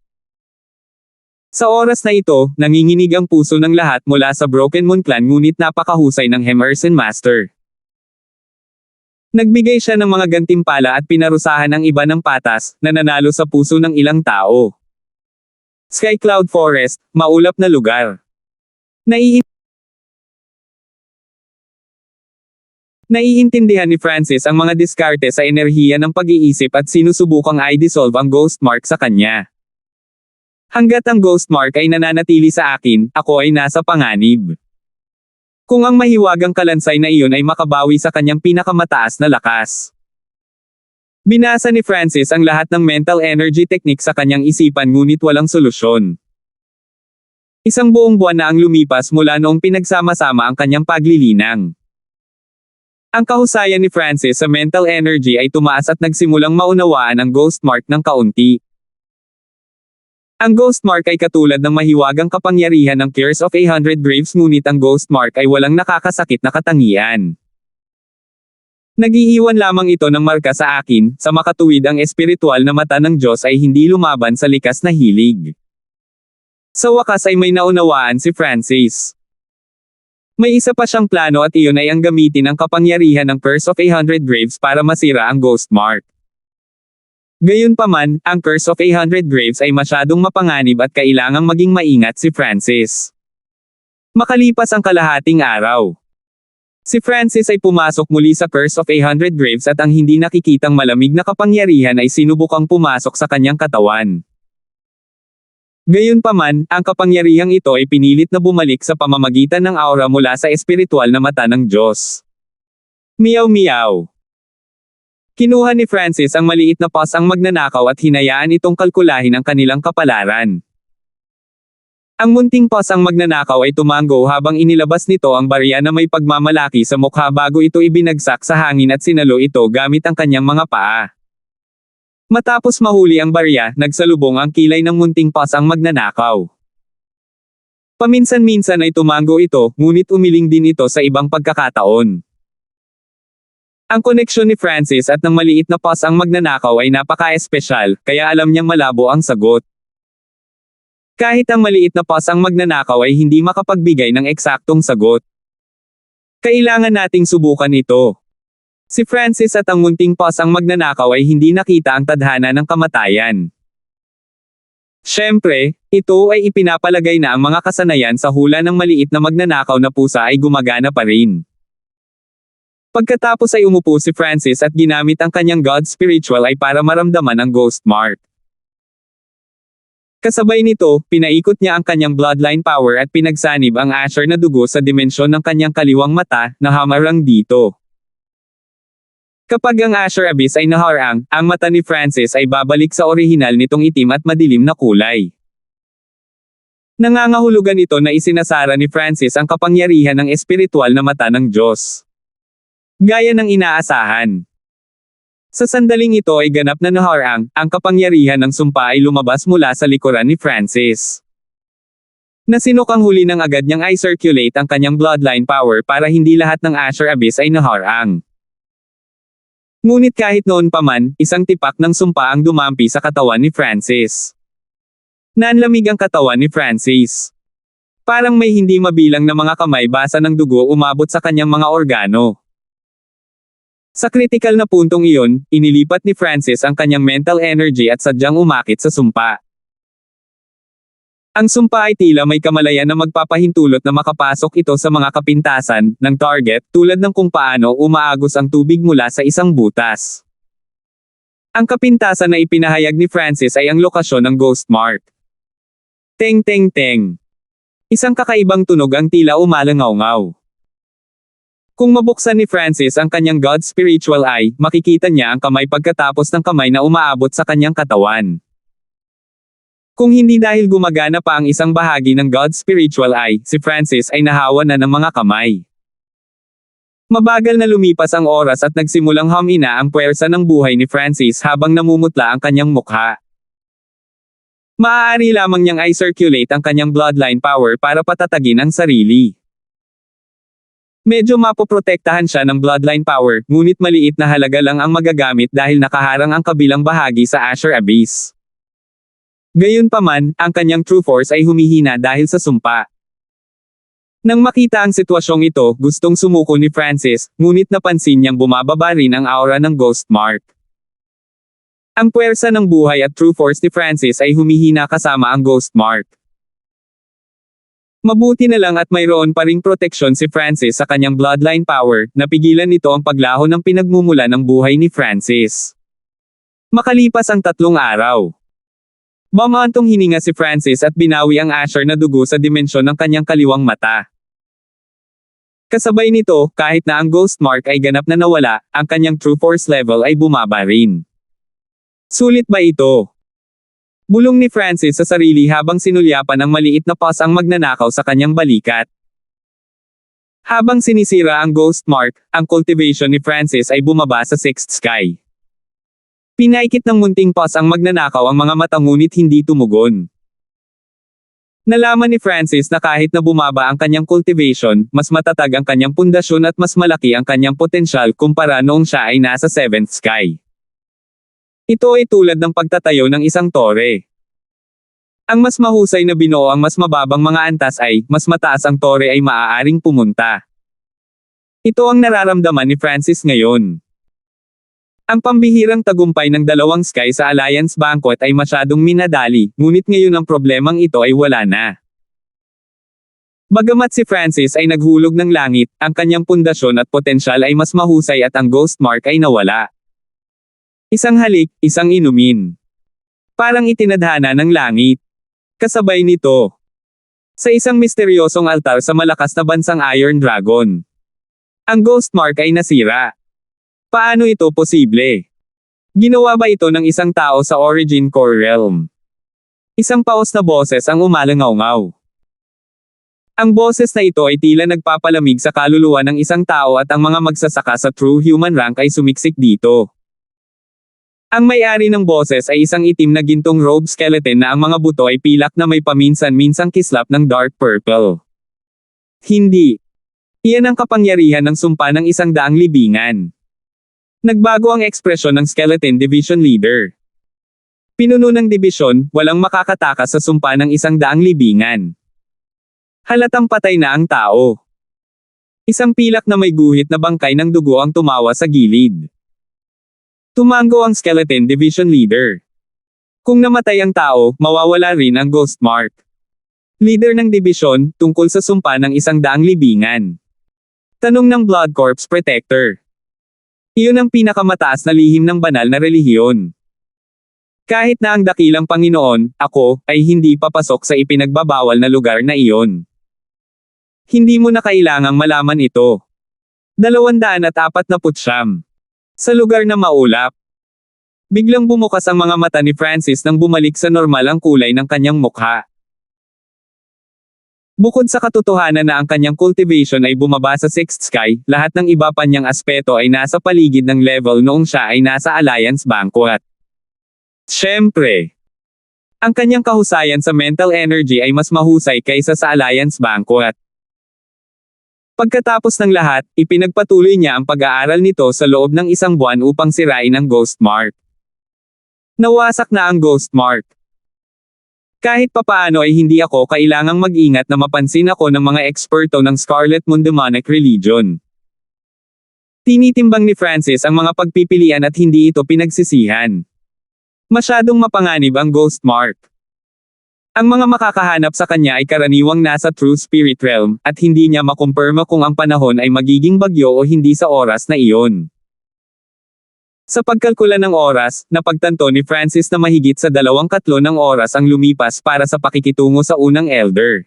Sa oras na ito, nanginginig ang puso ng lahat mula sa Broken Moon Clan ngunit napakahusay ng Hemerson Master. Nagbigay siya ng mga gantimpala at pinarusahan ang iba ng patas, na nanalo sa puso ng ilang tao. Sky Cloud Forest, maulap na lugar. Naiintindihan ni Francis ang mga diskarte sa enerhiya ng pag-iisip at sinusubukang i-dissolve ang ghost mark sa kanya. Hanggat ang ghost mark ay nananatili sa akin, ako ay nasa panganib. Kung ang mahiwagang kalansay na iyon ay makabawi sa kanyang pinakamataas na lakas. Binasa ni Francis ang lahat ng mental energy technique sa kanyang isipan ngunit walang solusyon. Isang buong buwan na ang lumipas mula noong pinagsama-sama ang kanyang paglilinang. Ang kahusayan ni Francis sa mental energy ay tumaas at nagsimulang maunawaan ang ghost mark ng kaunti. Ang ghost mark ay katulad ng mahiwagang kapangyarihan ng Curse of 100 Graves ngunit ang ghost mark ay walang nakakasakit na katangian. Nag-iiwan lamang ito ng marka sa akin, sa makatuwid ang espiritual na mata ng Diyos ay hindi lumaban sa likas na hilig. Sa wakas ay may naunawaan si Francis. May isa pa siyang plano at iyon ay ang gamitin ang kapangyarihan ng Curse of 100 Graves para masira ang ghost mark. Gayunpaman, ang Curse of 100 Graves ay masyadong mapanganib at kailangang maging maingat si Francis. Makalipas ang kalahating araw. Si Francis ay pumasok muli sa Curse of 100 Graves at ang hindi nakikitang malamig na kapangyarihan ay sinubukang pumasok sa kanyang katawan. Gayunpaman, ang kapangyarihang ito ay pinilit na bumalik sa pamamagitan ng aura mula sa espiritual na mata ng Diyos. Meow meow. Kinuha ni Francis ang maliit na pasang magnanakaw at hinayaan itong kalkulahin ang kanilang kapalaran. Ang munting pasang magnanakaw ay tumango habang inilabas nito ang barya na may pagmamalaki sa mukha bago ito ibinagsak sa hangin at sinalo ito gamit ang kanyang mga paa. Matapos mahuli ang barya, nagsalubong ang kilay ng munting pasang magnanakaw. Paminsan-minsan ay tumango ito, ngunit umiling din ito sa ibang pagkakataon. Ang koneksyon ni Francis at ng maliit na pasang magnanakaw ay napaka-espesyal, kaya alam niyang malabo ang sagot. Kahit ang maliit na pasang magnanakaw ay hindi makapagbigay ng eksaktong sagot. Kailangan nating subukan ito. Si Francis at ang munting pasang magnanakaw ay hindi nakita ang tadhana ng kamatayan. Siyempre, ito ay ipinapalagay na ang mga kasanayan sa hula ng maliit na magnanakaw na pusa ay gumagana pa rin. Pagkatapos ay umupo si Francis at ginamit ang kanyang God Spiritual ay para maramdaman ang ghost mark. Kasabay nito, pinaikot niya ang kanyang bloodline power at pinagsanib ang Asher na dugo sa dimensyon ng kanyang kaliwang mata, na hamarang dito. Kapag ang Asher Abyss ay naharang, ang mata ni Francis ay babalik sa orihinal nitong itim at madilim na kulay. Nangangahulugan ito na isinasara ni Francis ang kapangyarihan ng espiritual na mata ng Diyos. Gaya ng inaasahan. Sa sandaling ito ay ganap na naharang, ang kapangyarihan ng sumpa ay lumabas mula sa likuran ni Francis. Nasinukang huli ng agad niyang i-circulate ang kanyang bloodline power para hindi lahat ng Asher Abyss ay naharang. Ngunit kahit noon pa man, isang tipak ng sumpa ang dumampi sa katawan ni Francis. Nanlamig ang katawan ni Francis. Parang may hindi mabilang na mga kamay basa ng dugo umabot sa kanyang mga organo. Sa kritikal na puntong iyon, inilipat ni Francis ang kanyang mental energy at sadyang umakit sa sumpa. Ang sumpa ay tila may kamalayan na magpapahintulot na makapasok ito sa mga kapintasan ng target tulad ng kung paano umaagos ang tubig mula sa isang butas. Ang kapintasan na ipinahayag ni Francis ay ang lokasyon ng ghost mark. Teng teng teng. Isang kakaibang tunog ang tila umalangaw-ngaw. Kung mabuksan ni Francis ang kanyang God Spiritual Eye, makikita niya ang kamay pagkatapos ng kamay na umaabot sa kanyang katawan. Kung hindi dahil gumagana pa ang isang bahagi ng God's Spiritual Eye, si Francis ay nahawa na ng mga kamay. Mabagal na lumipas ang oras at nagsimulang humina ang puwersa ng buhay ni Francis habang namumutla ang kanyang mukha. Maaari lamang niyang i-circulate ang kanyang bloodline power para patatagin ang sarili. Medyo mapoprotektahan siya ng bloodline power, ngunit maliit na halaga lang ang magagamit dahil nakaharang ang kabilang bahagi sa Asher Abyss. Gayunpaman, ang kanyang true force ay humihina dahil sa sumpa. Nang makita ang sitwasyong ito, gustong sumuko ni Francis, ngunit napansin niyang bumababa rin ang aura ng ghost mark. Ang puwersa ng buhay at true force ni Francis ay humihina kasama ang ghost mark. Mabuti na lang at mayroon pa ring proteksyon si Francis sa kanyang bloodline power, napigilan nito ang paglaho ng pinagmumula ng buhay ni Francis. Makalipas ang 3 araw. Bumantong hininga si Francis at binawi ang Asher na dugo sa dimensyon ng kanyang kaliwang mata. Kasabay nito, kahit na ang ghost mark ay ganap na nawala, ang kanyang true force level ay bumaba rin. Sulit ba ito? Bulong ni Francis sa sarili habang sinulyapan ang maliit na paws ang magnanakaw sa kanyang balikat. Habang sinisira ang ghost mark, ang cultivation ni Francis ay bumaba sa sixth sky. Pinaikit ng munting paws ang magnanakaw ang mga mata ngunit hindi tumugon. Nalaman ni Francis na kahit na bumaba ang kanyang cultivation, mas matatag ang kanyang pundasyon at mas malaki ang kanyang potensyal kumpara noong siya ay nasa seventh sky. Ito ay tulad ng pagtatayo ng isang tore. Ang mas mahusay na binuo ang mas mababang mga antas ay, mas mataas ang tore ay maaaring pumunta. Ito ang nararamdaman ni Francis ngayon. Ang pambihirang tagumpay ng dalawang sky sa Alliance Banquet ay masyadong minadali, ngunit ngayon ang problemang ito ay wala na. Bagamat si Francis ay naghulog ng langit, ang kanyang pundasyon at potensyal ay mas mahusay at ang ghost mark ay nawala. Isang halik, isang inumin. Parang itinadhana ng langit. Kasabay nito. Sa isang misteryosong altar sa malakas na bansang Iron Dragon. Ang ghost mark ay nasira. Paano ito posible? Ginawa ba ito ng isang tao sa Origin Core Realm? Isang paos na boses ang umalangaw-ngaw. Ang boses na ito ay tila nagpapalamig sa kaluluwa ng isang tao at ang mga magsasaka sa True Human rank ay sumiksik dito. Ang may-ari ng boses ay isang itim na gintong robe skeleton na ang mga buto ay pilak na may paminsan-minsang kislap ng dark purple. Hindi. Iyan ang kapangyarihan ng sumpa ng 100 libingan. Nagbago ang ekspresyon ng Skeleton Division Leader. Pinuno ng dibisyon, walang makakatakas sa sumpa ng 100 libingan. Halatang patay na ang tao. Isang pilak na may guhit na bangkay ng dugo ang tumawa sa gilid. Tumango ang Skeleton Division Leader. Kung namatay ang tao, mawawala rin ang ghost mark. Leader ng dibisyon, tungkol sa sumpa ng 100 libingan. Tanong ng Blood Corps Protector. Iyon ang pinakamataas na lihim ng banal na relihiyon. Kahit na ang dakilang Panginoon, ako, ay hindi papasok sa ipinagbabawal na lugar na iyon. Hindi mo na kailangang malaman ito. 249. Sa lugar na maulap. Biglang bumukas ang mga mata ni Francis nang bumalik sa normal ang kulay ng kanyang mukha. Bukod sa katotohanan na ang kanyang cultivation ay bumaba sa sixth sky, lahat ng iba pa niyang aspeto ay nasa paligid ng level noong siya ay nasa Alliance Banquet. Siyempre, ang kanyang kahusayan sa mental energy ay mas mahusay kaysa sa Alliance Banquet. Pagkatapos ng lahat, ipinagpatuloy niya ang pag-aaral nito sa loob ng 1 buwan upang sirain ang ghost mark. Nawasak na ang ghost mark. Kahit papaano ay hindi ako kailangang mag-ingat na mapansin ako ng mga eksperto ng Scarlet Moon Demonic Religion. Tinitimbang ni Francis ang mga pagpipilian at hindi ito pinagsisihan. Masyadong mapanganib ang ghost mark. Ang mga makakahanap sa kanya ay karaniwang nasa True Spirit Realm, at hindi niya makumpirma kung ang panahon ay magiging bagyo o hindi sa oras na iyon. Sa pagkalkula ng oras, napagtanto ni Francis na mahigit sa 2/3 ng oras ang lumipas para sa pakikitungo sa unang elder.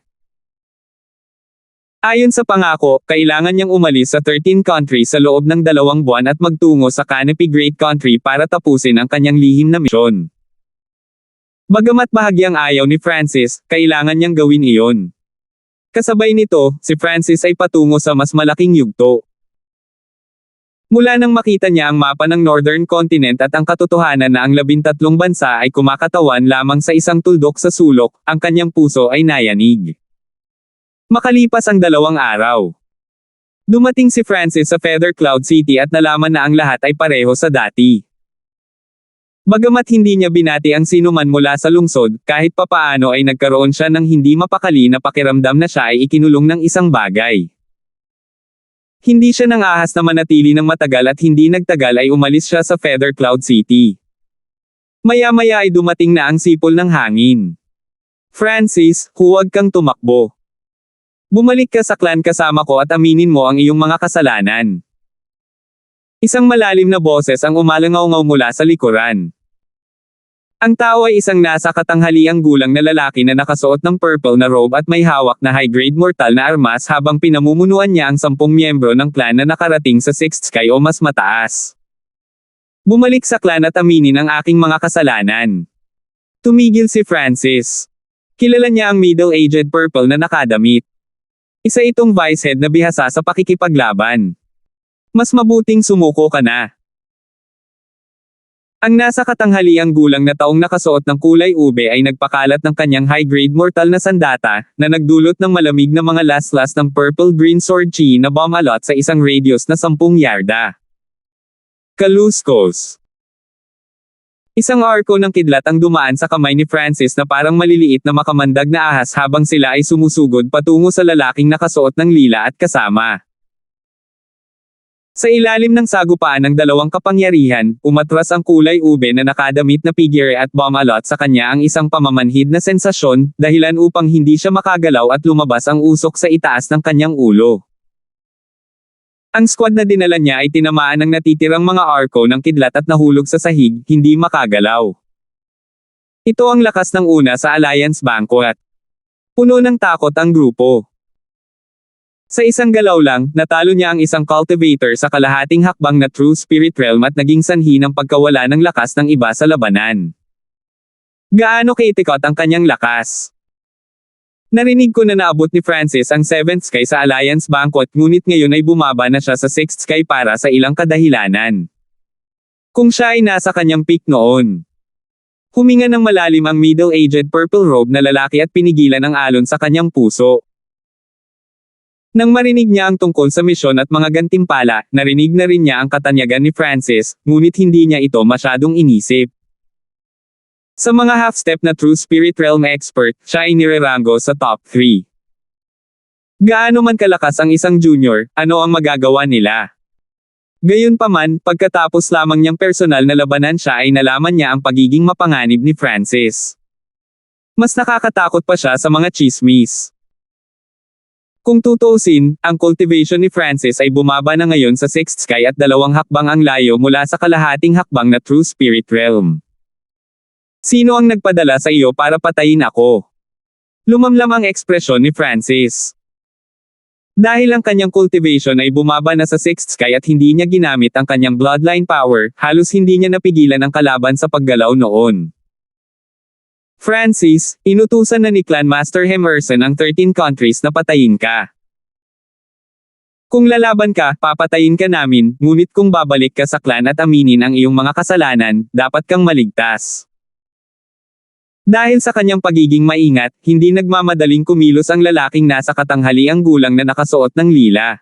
Ayon sa pangako, kailangan niyang umalis sa 13 countries sa loob ng 2 buwan at magtungo sa Canopy Great Country para tapusin ang kanyang lihim na misyon. Bagamat bahagyang ayaw ni Francis, kailangan niyang gawin iyon. Kasabay nito, si Francis ay patungo sa mas malaking yugto. Mula nang makita niya ang mapa ng Northern Continent at ang katotohanan na ang 13 bansa ay kumakatawan lamang sa isang tuldok sa sulok, ang kanyang puso ay nayanig. Makalipas ang 2 araw. Dumating si Francis sa Feather Cloud City at nalaman na ang lahat ay pareho sa dati. Bagamat hindi niya binati ang sinuman mula sa lungsod, kahit papaano ay nagkaroon siya ng hindi mapakali na pakiramdam na siya ay ikinulong ng isang bagay. Hindi siya nang ahas na manatili ng matagal at hindi nagtagal ay umalis siya sa Feather Cloud City. Maya-maya ay dumating na ang sipol ng hangin. Francis, huwag kang tumakbo. Bumalik ka sa clan kasama ko at aminin mo ang iyong mga kasalanan. Isang malalim na boses ang umalangaw-ngaw mula sa likuran. Ang tao ay isang nasa katanghaliang gulang na lalaki na nakasuot ng purple na robe at may hawak na high-grade mortal na armas habang pinamumunuan niya ang 10 miyembro ng clan na nakarating sa 6th sky o mas mataas. Bumalik sa clan at aminin ang aking mga kasalanan. Tumigil si Francis. Kilala niya ang middle-aged purple na nakadamit. Isa itong vice-head na bihasa sa pakikipaglaban. Mas mabuting sumuko ka na. Ang nasa katanghaliang gulang na taong nakasuot ng kulay ube ay nagpakalat ng kanyang high-grade mortal na sandata, na nagdulot ng malamig na mga laslas ng purple-green sword chi na bomb alot sa isang radius na 10 yarda. Kaluskos. Isang arko ng kidlat ang dumaan sa kamay ni Francis na parang maliliit na makamandag na ahas habang sila ay sumusugod patungo sa lalaking nakasuot ng lila at kasama. Sa ilalim ng sagupaan ng dalawang kapangyarihan, umatras ang kulay ube na nakadamit na figure at bomb alot sa kanya ang isang pamamanhid na sensasyon, dahilan upang hindi siya makagalaw at lumabas ang usok sa itaas ng kanyang ulo. Ang squad na dinala niya ay tinamaan ng natitirang mga arko ng kidlat at nahulog sa sahig, hindi makagalaw. Ito ang lakas ng una sa Alliance Banquet. Puno ng takot ang grupo. Sa isang galaw lang, natalo niya ang isang cultivator sa kalahating hakbang na True Spirit Realm at naging sanhi ng pagkawala ng lakas ng iba sa labanan. Gaano kaitikot ang kanyang lakas? Narinig ko na naabot ni Francis ang 7th sky sa Alliance Banquet ngunit ngayon ay bumaba na siya sa 6th sky para sa ilang kadahilanan. Kung siya ay nasa kanyang peak noon. Huminga ng malalim ang middle-aged purple robe na lalaki at pinigilan ang alon sa kanyang puso. Nang marinig niya ang tungkol sa misyon at mga gantimpala, narinig na rin niya ang katanyagan ni Francis, ngunit hindi niya ito masyadong inisip. Sa mga half-step na True Spirit Realm expert, siya ay nirerango sa top 3. Gaano man kalakas ang isang junior, ano ang magagawa nila? Gayunpaman, pagkatapos lamang niyang personal na labanan siya ay nalaman niya ang pagiging mapanganib ni Francis. Mas nakakatakot pa siya sa mga chismis. Kung tutuusin, ang cultivation ni Francis ay bumaba na ngayon sa 6th sky at 2 hakbang ang layo mula sa kalahating hakbang na True Spirit Realm. Sino ang nagpadala sa iyo para patayin ako? Lumamlam ang ekspresyon ni Francis. Dahil ang kanyang cultivation ay bumaba na sa 6th sky at hindi niya ginamit ang kanyang bloodline power, halos hindi niya napigilan ang kalaban sa paggalaw noon. Francis, inutusan na ni Clan Master Hemerson ang 13 countries na patayin ka. Kung lalaban ka, papatayin ka namin, ngunit kung babalik ka sa clan at aminin ang iyong mga kasalanan, dapat kang maligtas. Dahil sa kanyang pagiging maingat, hindi nagmamadaling kumilos ang lalaking nasa katanghaliang gulang na nakasuot ng lila.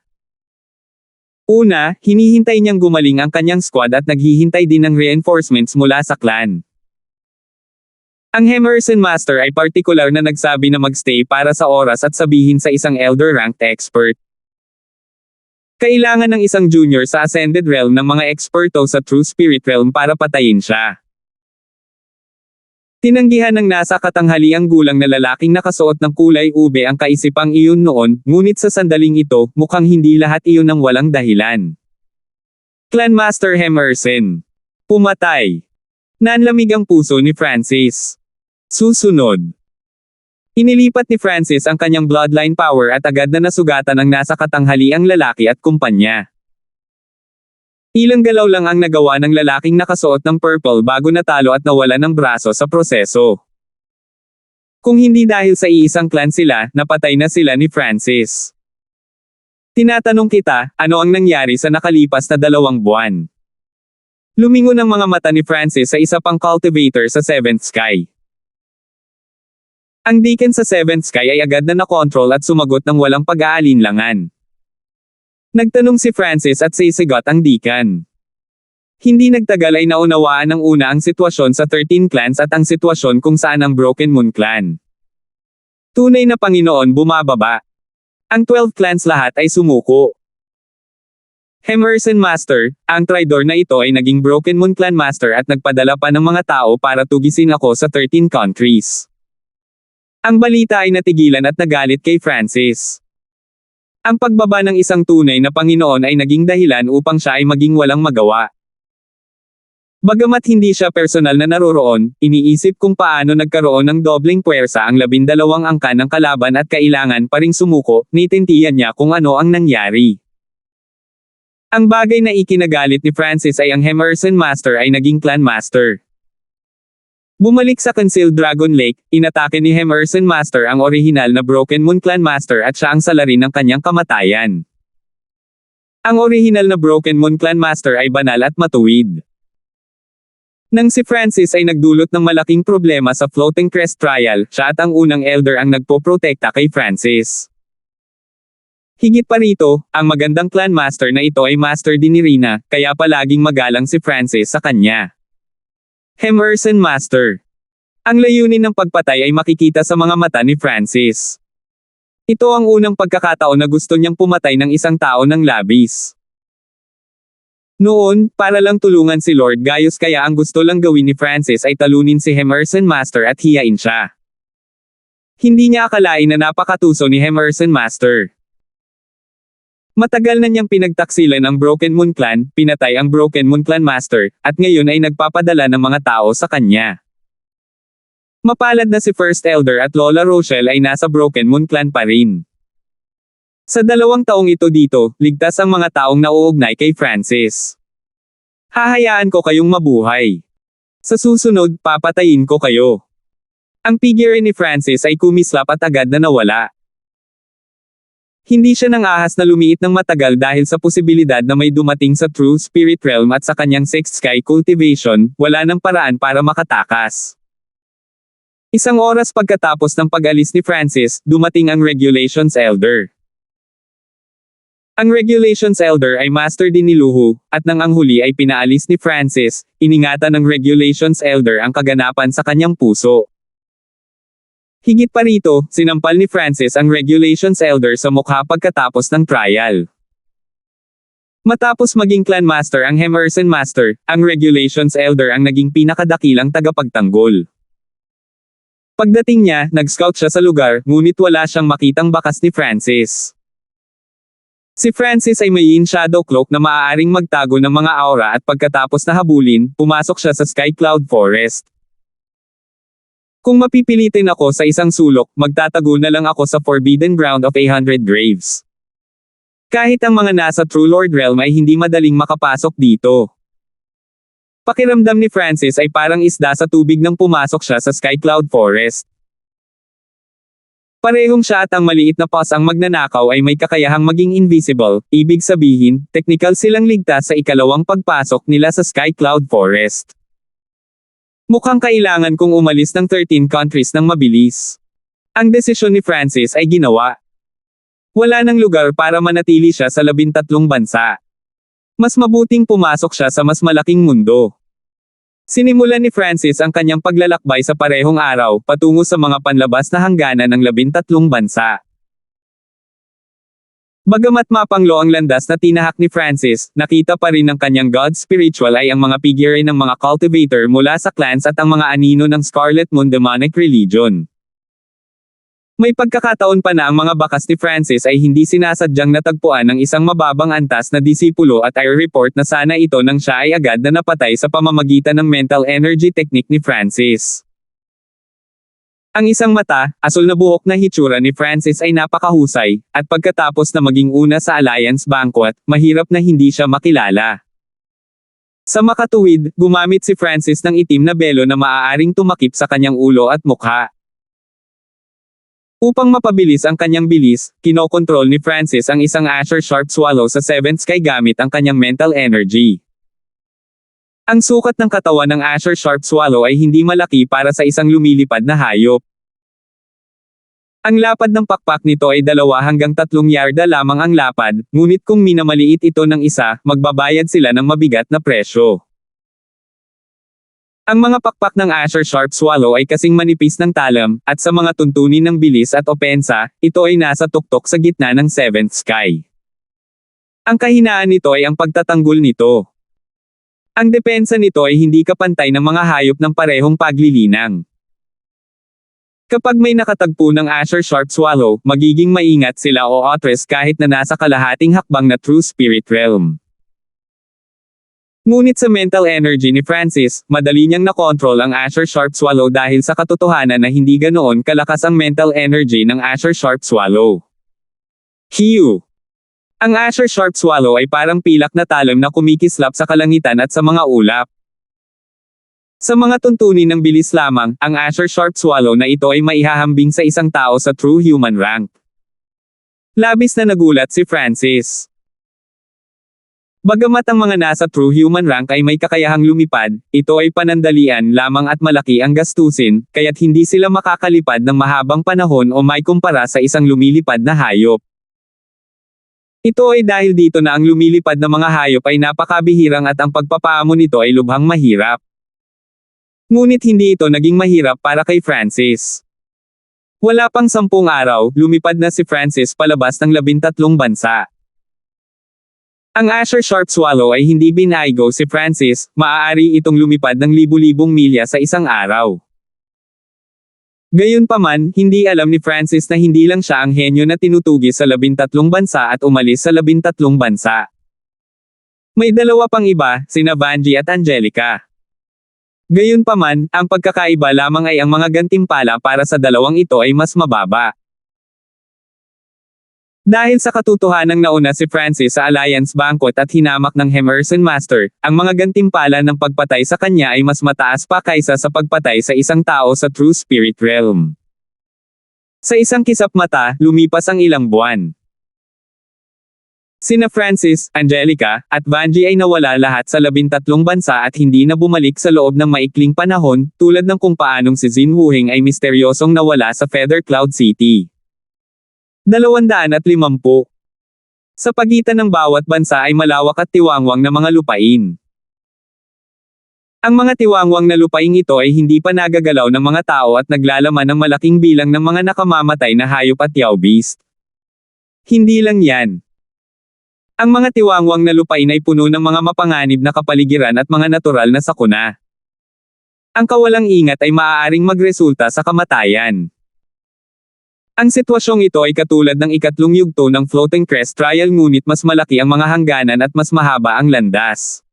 Una, hinihintay niyang gumaling ang kanyang squad at naghihintay din ng reinforcements mula sa clan. Ang Hemerson Master ay partikular na nagsabi na magstay para sa oras at sabihin sa isang elder-ranked expert. Kailangan ng isang junior sa Ascended Realm ng mga eksperto sa True Spirit Realm para patayin siya. Tinanggihan ng nasa katanghaliang gulang na lalaking nakasuot ng kulay ube ang kaisipang iyon noon, ngunit sa sandaling ito, mukhang hindi lahat iyon ang walang dahilan. Clan Master Hemerson. Pumatay. Nanlamig ang puso ni Francis. Susunod. Inilipat ni Francis ang kanyang bloodline power at agad na nasugatan ang nasa katanghaliang lalaki at kumpanya. Ilang galaw lang ang nagawa ng lalaking nakasuot ng purple bago natalo at nawalan ng braso sa proseso. Kung hindi dahil sa iisang clan sila, napatay na sila ni Francis. Tinatanong kita, ano ang nangyari sa nakalipas na 2 buwan? Lumingon ang mga mata ni Francis sa isa pang cultivator sa 7th sky. Ang deacon sa 7th sky ay agad na nakontrol at sumagot ng walang pag-aalinlangan. Nagtanong si Francis at sisigot ang deacon. Hindi nagtagal ay naunawaan ng una ang sitwasyon sa 13 clans at ang sitwasyon kung saan ang Broken Moon clan. Tunay na Panginoon bumababa. Ang 12 clans lahat ay sumuko. Hemerson Master, ang traidor na ito ay naging Broken Moon Clan Master at nagpadala pa ng mga tao para tugisin ako sa 13 countries. Ang balita ay natigilan at nagalit kay Francis. Ang pagbaba ng isang tunay na Panginoon ay naging dahilan upang siya ay maging walang magawa. Bagamat hindi siya personal na naroroon, iniisip kung paano nagkaroon ng dobleng puwersa ang 12 angka ng kalaban at kailangan pa ring sumuko, nitintiyan niya kung ano ang nangyari. Ang bagay na ikinagalit ni Francis ay ang Emerson Master ay naging Clan Master. Bumalik sa Concealed Dragon Lake, inatake ni Emerson Master ang orihinal na Broken Moon Clan Master at siya ang salarin ng kanyang kamatayan. Ang orihinal na Broken Moon Clan Master ay banal at matuwid. Nang si Francis ay nagdulot ng malaking problema sa Floating Crest Trial, siya at ang unang Elder ang nagpoprotekta kay Francis. Higit pa rito, ang magandang Clan Master na ito ay Master din ni Rina, kaya palaging magalang si Francis sa kanya. Emerson Master. Ang layunin ng pagpatay ay makikita sa mga mata ni Francis. Ito ang unang pagkakataon na gusto niyang pumatay ng isang tao ng labis. Noon, para lang tulungan si Lord Gaius kaya ang gusto lang gawin ni Francis ay talunin si Emerson Master at hiyain siya. Hindi niya akalain na napakatuso ni Emerson Master. Matagal na niyang pinagtaksilan ang Broken Moon Clan, pinatay ang Broken Moon Clan Master, at ngayon ay nagpapadala ng mga tao sa kanya. Mapalad na si First Elder at Lola Rochelle ay nasa Broken Moon Clan pa rin. Sa 2 taong ito dito, ligtas ang mga taong nauugnay kay Francis. Hahayaan ko kayong mabuhay. Sa susunod, papatayin ko kayo. Ang figure ni Francis ay kumislap at agad na nawala. Hindi siya nang ahas na lumiit ng matagal dahil sa posibilidad na may dumating sa True Spirit Realm at sa kanyang Sixth Sky Cultivation, wala nang paraan para makatakas. Isang oras pagkatapos ng pag-alis ni Francis, dumating ang Regulations Elder. Ang Regulations Elder ay master din ni Luhu, at nang ang huli ay pinaalis ni Francis, iningatan ng Regulations Elder ang kaganapan sa kanyang puso. Higit pa rito, sinampal ni Francis ang Regulations Elder sa mukha pagkatapos ng trial. Matapos maging Clan Master ang Emerson Master, ang Regulations Elder ang naging pinakadakilang tagapagtanggol. Pagdating niya, nag-scout siya sa lugar, ngunit wala siyang makitang bakas ni Francis. Si Francis ay may shadow cloak na maaaring magtago ng mga aura at pagkatapos na habulin, pumasok siya sa Sky Cloud Forest. Kung mapipilitin ako sa isang sulok, magtatago na lang ako sa Forbidden Ground of 100 Graves. Kahit ang mga nasa True Lord Realm ay hindi madaling makapasok dito. Pakiramdam ni Francis ay parang isda sa tubig nang pumasok siya sa Sky Cloud Forest. Parehong siya at ang maliit na paws ang magnanakaw ay may kakayahang maging invisible, ibig sabihin, technical silang ligtas sa ikalawang pagpasok nila sa Sky Cloud Forest. Mukhang kailangan kong umalis ng 13 countries ng mabilis. Ang desisyon ni Francis ay ginawa. Wala nang lugar para manatili siya sa 13 bansa. Mas mabuting pumasok siya sa mas malaking mundo. Sinimulan ni Francis ang kanyang paglalakbay sa parehong araw, patungo sa mga panlabas na hangganan ng 13 bansa. Bagamat mapanglo ang landas na tinahak ni Francis, nakita pa rin ng kanyang God Spiritual ay ang mga figure ng mga cultivator mula sa clans at ang mga anino ng Scarlet Moon Demonic Religion. May pagkakataon pa na ang mga bakas ni Francis ay hindi sinasadyang natagpuan ng isang mababang antas na disipulo at ay report na sana ito nang siya ay agad na napatay sa pamamagitan ng mental energy technique ni Francis. Ang isang mata, asul na buhok na hitsura ni Francis ay napakahusay, at pagkatapos na maging una sa Alliance Banquet, mahirap na hindi siya makilala. Sa makatuwid, gumamit si Francis ng itim na belo na maaaring tumakip sa kanyang ulo at mukha. Upang mapabilis ang kanyang bilis, kinokontrol ni Francis ang isang Asher Sharp Swallow sa 7th Sky gamit ang kanyang mental energy. Ang sukat ng katawan ng Asher Sharp Swallow ay hindi malaki para sa isang lumilipad na hayop. Ang lapad ng pakpak nito ay 2 hanggang 3 yarda lamang ang lapad, ngunit kung minamaliit ito ng isa, magbabayad sila ng mabigat na presyo. Ang mga pakpak ng Asher Sharp Swallow ay kasing manipis ng talam, at sa mga tuntunin ng bilis at opensa, ito ay nasa tuktok sa gitna ng 7th Sky. Ang kahinaan nito ay ang pagtatanggol nito. Ang depensa nito ay hindi kapantay ng mga hayop ng parehong paglilinang. Kapag may nakatagpo ng Asher Sharp Swallow, magiging maingat sila o atras kahit na nasa kalahating hakbang na True Spirit Realm. Ngunit sa mental energy ni Francis, madali niyang nakontrol ang Azure Sharp Swallow dahil sa katotohanan na hindi ganoon kalakas ang mental energy ng Azure Sharp Swallow. Q. Ang Azure Sharp Swallow ay parang pilak na talim na kumikislap sa kalangitan at sa mga ulap. Sa mga tuntunin ng bilis lamang, ang Azure Sharp Swallow na ito ay maihahambing sa isang tao sa true human rank. Labis na nagulat si Francis. Bagamat ang mga nasa true human rank ay may kakayahang lumipad, ito ay panandalian lamang at malaki ang gastusin, kaya't hindi sila makakalipad ng mahabang panahon o may kumpara sa isang lumilipad na hayop. Ito ay dahil dito na ang lumilipad na mga hayop ay napakabihirang at ang pagpapaamo nito ay lubhang mahirap. Ngunit hindi ito naging mahirap para kay Francis. Wala pang 10 araw, lumipad na si Francis palabas ng 13 bansa. Ang Azure Sharp Swallow ay hindi binaigo si Francis, maaari itong lumipad ng libu-libong milya sa isang araw. Gayunpaman, hindi alam ni Francis na hindi lang siya ang henyo na tinutugi sa 13 bansa at umalis sa 13 bansa. May dalawa pang iba, sina Vanjie at Angelica. Gayunpaman, ang pagkakaiba lamang ay ang mga gantimpala para sa dalawang ito ay mas mababa. Dahil sa katotohanang nauna si Francis sa Alliance Banquet at hinamak ng Emerson Master, ang mga gantimpala ng pagpatay sa kanya ay mas mataas pa kaysa sa pagpatay sa isang tao sa True Spirit Realm. Sa isang kisap mata, lumipas ang ilang buwan. Sina Francis, Angelica, at Vanjie ay nawala lahat sa 13 bansa at hindi na bumalik sa loob ng maikling panahon, tulad ng kung paanong si Xin Wuheng ay misteryosong nawala sa Feather Cloud City. 250. Sa pagitan ng bawat bansa ay malawak at tiwangwang na mga lupain. Ang mga tiwangwang na lupain ito ay hindi pa nagagalaw ng mga tao at naglalaman ng malaking bilang ng mga nakamamatay na hayop at yaubist. Hindi lang yan. Ang mga tiwangwang na lupain ay puno ng mga mapanganib na kapaligiran at mga natural na sakuna. Ang kawalang ingat ay maaaring magresulta sa kamatayan. Ang sitwasyong ito ay katulad ng ikatlong yugto ng Floating Crest Trial ngunit mas malaki ang mga hangganan at mas mahaba ang landas.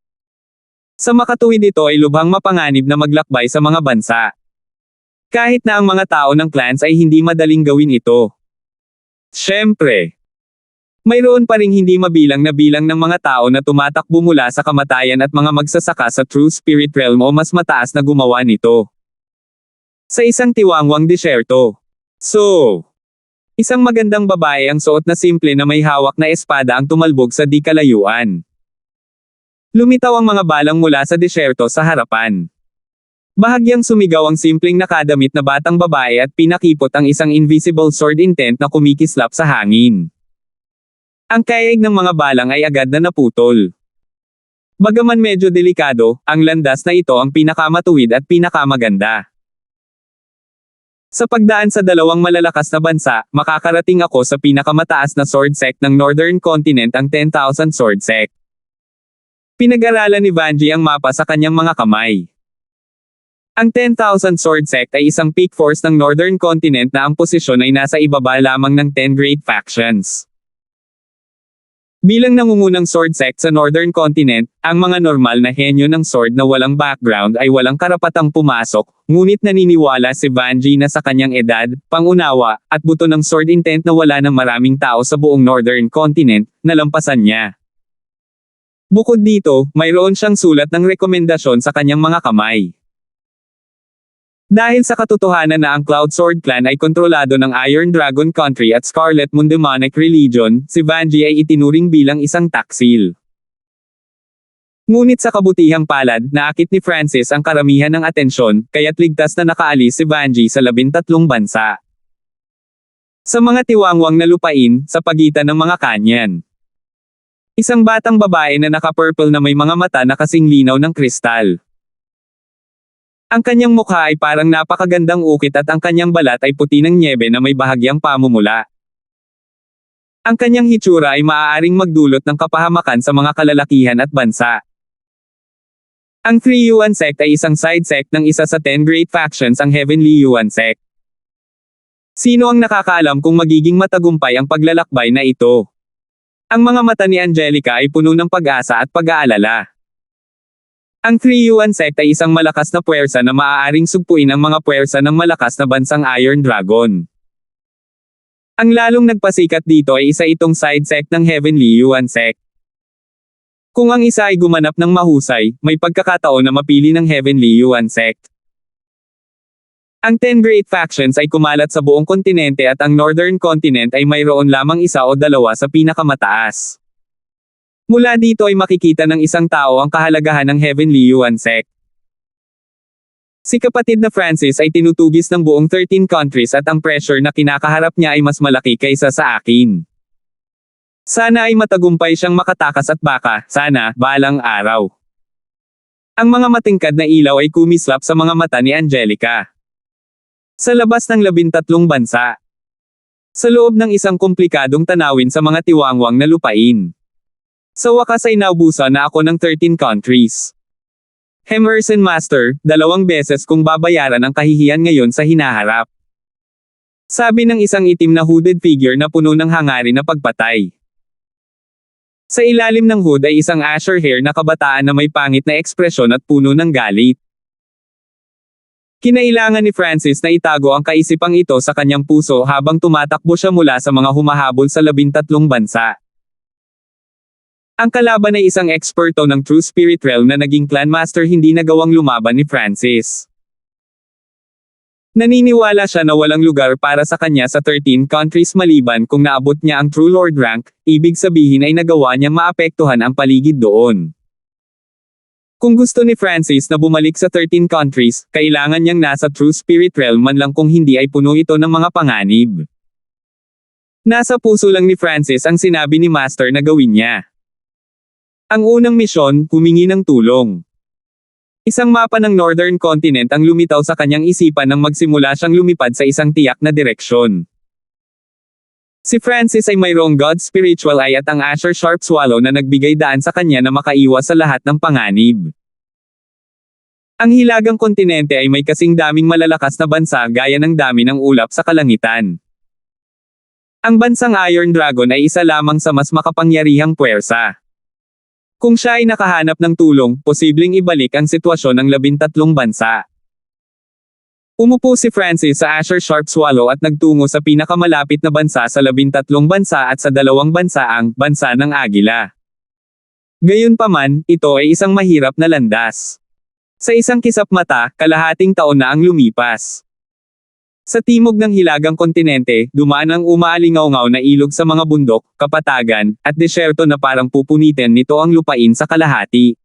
Sa makatuwid ito ay lubhang mapanganib na maglakbay sa mga bansa. Kahit na ang mga tao ng clans ay hindi madaling gawin ito. Siyempre, mayroon pa ring hindi mabilang na bilang ng mga tao na tumatakbo mula sa kamatayan at mga magsasaka sa True Spirit Realm o mas mataas na gumawa nito. Sa isang tiwangwang disyerto. Isang magandang babae ang suot na simple na may hawak na espada ang tumalbog sa di kalayuan. Lumitaw ang mga balang mula sa disyerto sa harapan. Bahagyang sumigaw ang simpleng nakadamit na batang babae at pinakipot ang isang invisible sword intent na kumikislap sa hangin. Ang kayaig ng mga balang ay agad na naputol. Bagaman medyo delikado, ang landas na ito ang pinakamatuwid at pinakamaganda. Sa pagdaan sa dalawang malalakas na bansa, makakarating ako sa pinakamataas na sword sect ng Northern Continent, ang 10,000 Sword Sect. Pinag-aralan ni Vanjie ang mapa sa kanyang mga kamay. Ang 10,000 Sword Sect ay isang peak force ng Northern Continent na ang posisyon ay nasa ibaba lamang ng 10 great factions. Bilang nangungunang sword sect sa Northern Continent, ang mga normal na henyo ng sword na walang background ay walang karapatang pumasok, ngunit naniniwala si Vanjie na sa kanyang edad, pangunawa, at buto ng sword intent na wala ng maraming tao sa buong Northern Continent, nalampasan niya. Bukod dito, mayroon siyang sulat ng rekomendasyon sa kanyang mga kamay. Dahil sa katotohanan na ang Cloud Sword Clan ay kontrolado ng Iron Dragon Country at Scarlet Moon Demonic Religion, si Vanjie ay itinuring bilang isang taksil. Ngunit sa kabutihang palad, naakit ni Francis ang karamihan ng atensyon, kaya't ligtas na nakaalis si Vanjie sa 13 bansa. Sa mga tiwangwang na lupain, sa pagitan ng mga kanyan. Isang batang babae na naka-purple na may mga mata na kasing linaw ng kristal. Ang kanyang mukha ay parang napakagandang ukit at ang kanyang balat ay puti ng nyebe na may bahagyang pamumula. Ang kanyang hitsura ay maaaring magdulot ng kapahamakan sa mga kalalakihan at bansa. Ang 3 Yuan Sect ay isang side sect ng isa sa 10 great factions, ang Heavenly Yuan Sect. Sino ang nakakaalam kung magiging matagumpay ang paglalakbay na ito? Ang mga mata ni Angelica ay puno ng pag-asa at pag-aalala. Ang 3-Yuan sect ay isang malakas na puwersa na maaaring sugpuin ang mga puwersa ng malakas na bansang Iron Dragon. Ang lalong nagpasikat dito ay isa itong side sect ng Heavenly Yuan sect. Kung ang isa ay gumanap ng mahusay, may pagkakataon na mapili ng Heavenly Yuan sect. Ang 10 Great Factions ay kumalat sa buong kontinente at ang Northern Continent ay mayroon lamang isa o dalawa sa pinakamataas. Mula dito ay makikita ng isang tao ang kahalagahan ng Heavenly Yuan sect. Si kapatid na Francis ay tinutugis ng buong 13 countries at ang pressure na kinakaharap niya ay mas malaki kaysa sa akin. Sana ay matagumpay siyang makatakas at baka, sana, balang araw. Ang mga matingkad na ilaw ay kumislap sa mga mata ni Angelica. Sa labas ng 13 bansa. Sa loob ng isang komplikadong tanawin sa mga tiwangwang na lupain. Sa wakas ay naubusan na ako ng 13 countries. Emerson Master, 2 beses kong babayaran ang kahihiyan ngayon sa hinaharap. Sabi ng isang itim na hooded figure na puno ng hangarin na pagpatay. Sa ilalim ng hood ay isang azure hair na kabataan na may pangit na ekspresyon at puno ng galit. Kinailangan ni Francis na itago ang kaisipang ito sa kanyang puso habang tumatakbo siya mula sa mga humahabol sa 13 bansa. Ang kalaban ay isang eksperto ng True Spirit Realm na naging clan master hindi nagawang lumaban ni Francis. Naniniwala siya na walang lugar para sa kanya sa 13 countries maliban kung naabot niya ang True Lord rank, ibig sabihin ay nagawa niyang maapektuhan ang paligid doon. Kung gusto ni Francis na bumalik sa 13 countries, kailangan niyang nasa True Spirit Realm man lang kung hindi ay puno ito ng mga panganib. Nasa puso lang ni Francis ang sinabi ni Master na gawin niya. Ang unang misyon, humingi ng tulong. Isang mapa ng Northern Continent ang lumitaw sa kanyang isipan nang magsimula siyang lumipad sa isang tiyak na direksyon. Si Francis ay mayroong God's spiritual eye at ang Azure Sharp Swallow na nagbigay daan sa kanya na makaiwas sa lahat ng panganib. Ang hilagang kontinente ay may kasing daming malalakas na bansa gaya ng dami ng ulap sa kalangitan. Ang bansang Iron Dragon ay isa lamang sa mas makapangyarihang puwersa. Kung siya ay nakahanap ng tulong, posibleng ibalik ang sitwasyon ng 13 bansa. Umupo si Francis sa Azure Sharp Swallow at nagtungo sa pinakamalapit na bansa sa 13 bansa at sa 2 bansa ang bansa ng Agila. Gayunpaman, ito ay isang mahirap na landas. Sa isang kisap mata, kalahating taon na ang lumipas. Sa timog ng hilagang kontinente, dumaan ang umaalingaw-ngaw na ilog sa mga bundok, kapatagan, at desyerto na parang pupunitin nito ang lupain sa kalahati.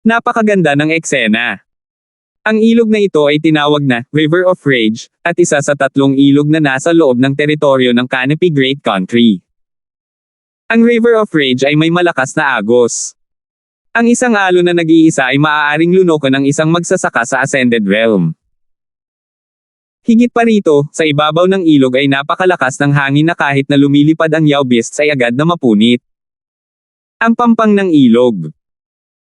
Napakaganda ng eksena. Ang ilog na ito ay tinawag na River of Rage, at isa sa 3 ilog na nasa loob ng teritoryo ng Canopy Great Country. Ang River of Rage ay may malakas na agos. Ang isang alon na nag-iisa ay maaaring lunukan ng isang magsasaka sa Ascended Realm. Higit pa rito, sa ibabaw ng ilog ay napakalakas ng hangin na kahit na lumilipad ang Yao Beasts ay agad na mapunit. Ang pampang ng ilog.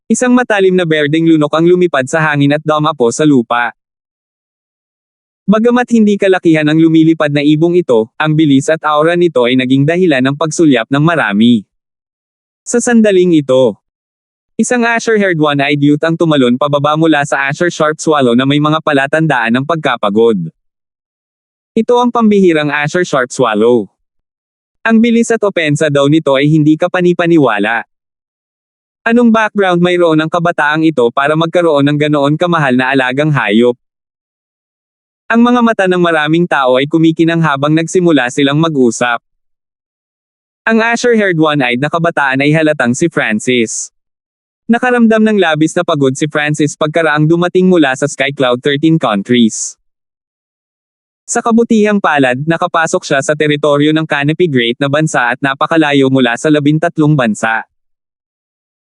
Isang matalim na berdeng lunok ang lumipad sa hangin at dumapo sa lupa. Bagamat hindi kalakihan ang lumilipad na ibong ito, ang bilis at aura nito ay naging dahilan ng pagsulyap ng marami. Sa sandaling ito, isang azure-haired one-eyed youth ang tumalon pababa mula sa Azure Sharp Swallow na may mga palatandaan ng pagkapagod. Ito ang pambihirang Azure Sharp Swallow. Ang bilis at opensa daw nito ay hindi kapanipaniwala. Anong background mayroon ang kabataang ito para magkaroon ng ganoon kamahal na alagang hayop? Ang mga mata ng maraming tao ay kumikinang habang nagsimula silang mag-usap. Ang azure-haired one-eyed na kabataan ay halatang si Francis. Nakaramdam ng labis na pagod si Francis pagkaraang dumating mula sa Sky Cloud 13 countries. Sa kabutihang palad, nakapasok siya sa teritoryo ng Canopy Great na bansa at napakalayo mula sa 13 bansa.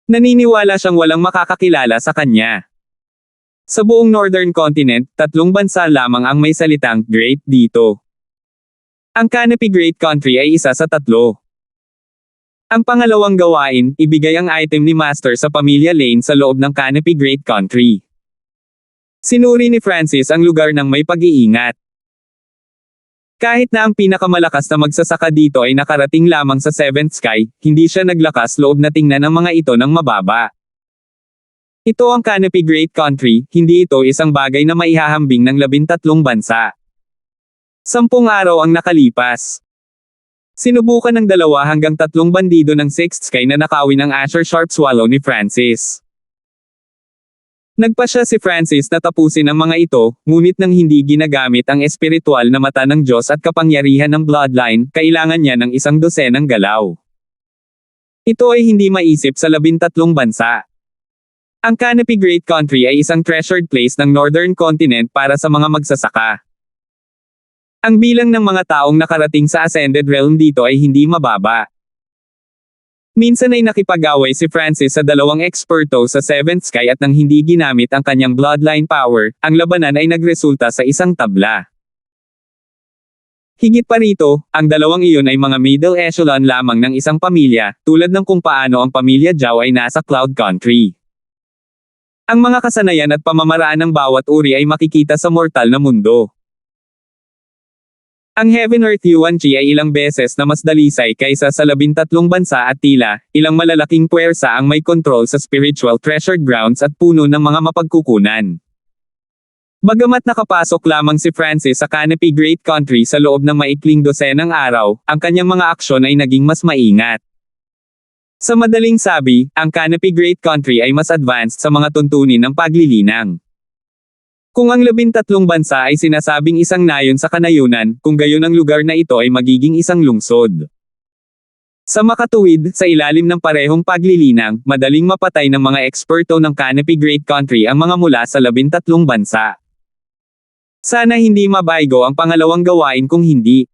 Naniniwala siyang walang makakakilala sa kanya. Sa buong Northern Continent, 3 bansa lamang ang may salitang Great dito. Ang Canopy Great Country ay isa sa 3. Ang pangalawang gawain, ibigay ang item ni Master sa Pamilya Lane sa loob ng Canopy Great Country. Sinuri ni Francis ang lugar ng may pag-iingat. Kahit na ang pinakamalakas na magsasaka dito ay nakarating lamang sa 7th sky, hindi siya naglakas loob na tingnan ang mga ito ng mababa. Ito ang Canopy Great Country, hindi ito isang bagay na maihahambing ng 13 bansa. 10 araw ang nakalipas. Sinubukan ng 2 hanggang 3 bandido ng Sixth Sky na nakawin ang Asher Sharp Swallow ni Francis. Nagpasya si Francis na tapusin ang mga ito, ngunit nang hindi ginagamit ang espiritual na mata ng Diyos at kapangyarihan ng bloodline, kailangan niya ng 12 galaw. Ito ay hindi maisip sa 13 bansa. Ang Canopy Great Country ay isang treasured place ng Northern Continent para sa mga magsasaka. Ang bilang ng mga taong nakarating sa Ascended Realm dito ay hindi mababa. Minsan ay nakipag-away si Francis sa 2 eksperto sa Seventh Sky at nang hindi ginamit ang kanyang bloodline power, ang labanan ay nagresulta sa isang tabla. Higit pa rito, ang 2 iyon ay mga middle echelon lamang ng isang pamilya, tulad ng kung paano ang pamilya Zhao ay nasa Cloud Country. Ang mga kasanayan at pamamaraan ng bawat uri ay makikita sa mortal na mundo. Ang Heaven Earth Yuan Chi ay ilang beses na mas dalisay kaysa sa 13 bansa at tila, ilang malalaking puwersa ang may kontrol sa spiritual treasured grounds at puno ng mga mapagkukunan. Bagamat nakapasok lamang si Francis sa Canopy Great Country sa loob ng maikling dosenang araw, ang kanyang mga aksyon ay naging mas maingat. Sa madaling sabi, ang Canopy Great Country ay mas advanced sa mga tuntunin ng paglilinang. Kung ang 13 bansa ay sinasabing isang nayon sa kanayunan, kung gayon ang lugar na ito ay magiging isang lungsod. Sa makatuwid, sa ilalim ng parehong paglilinang, madaling mapatay ng mga eksperto ng Canopy Great Country ang mga mula sa 13 bansa. Sana hindi mabaygo ang pangalawang gawain kung hindi.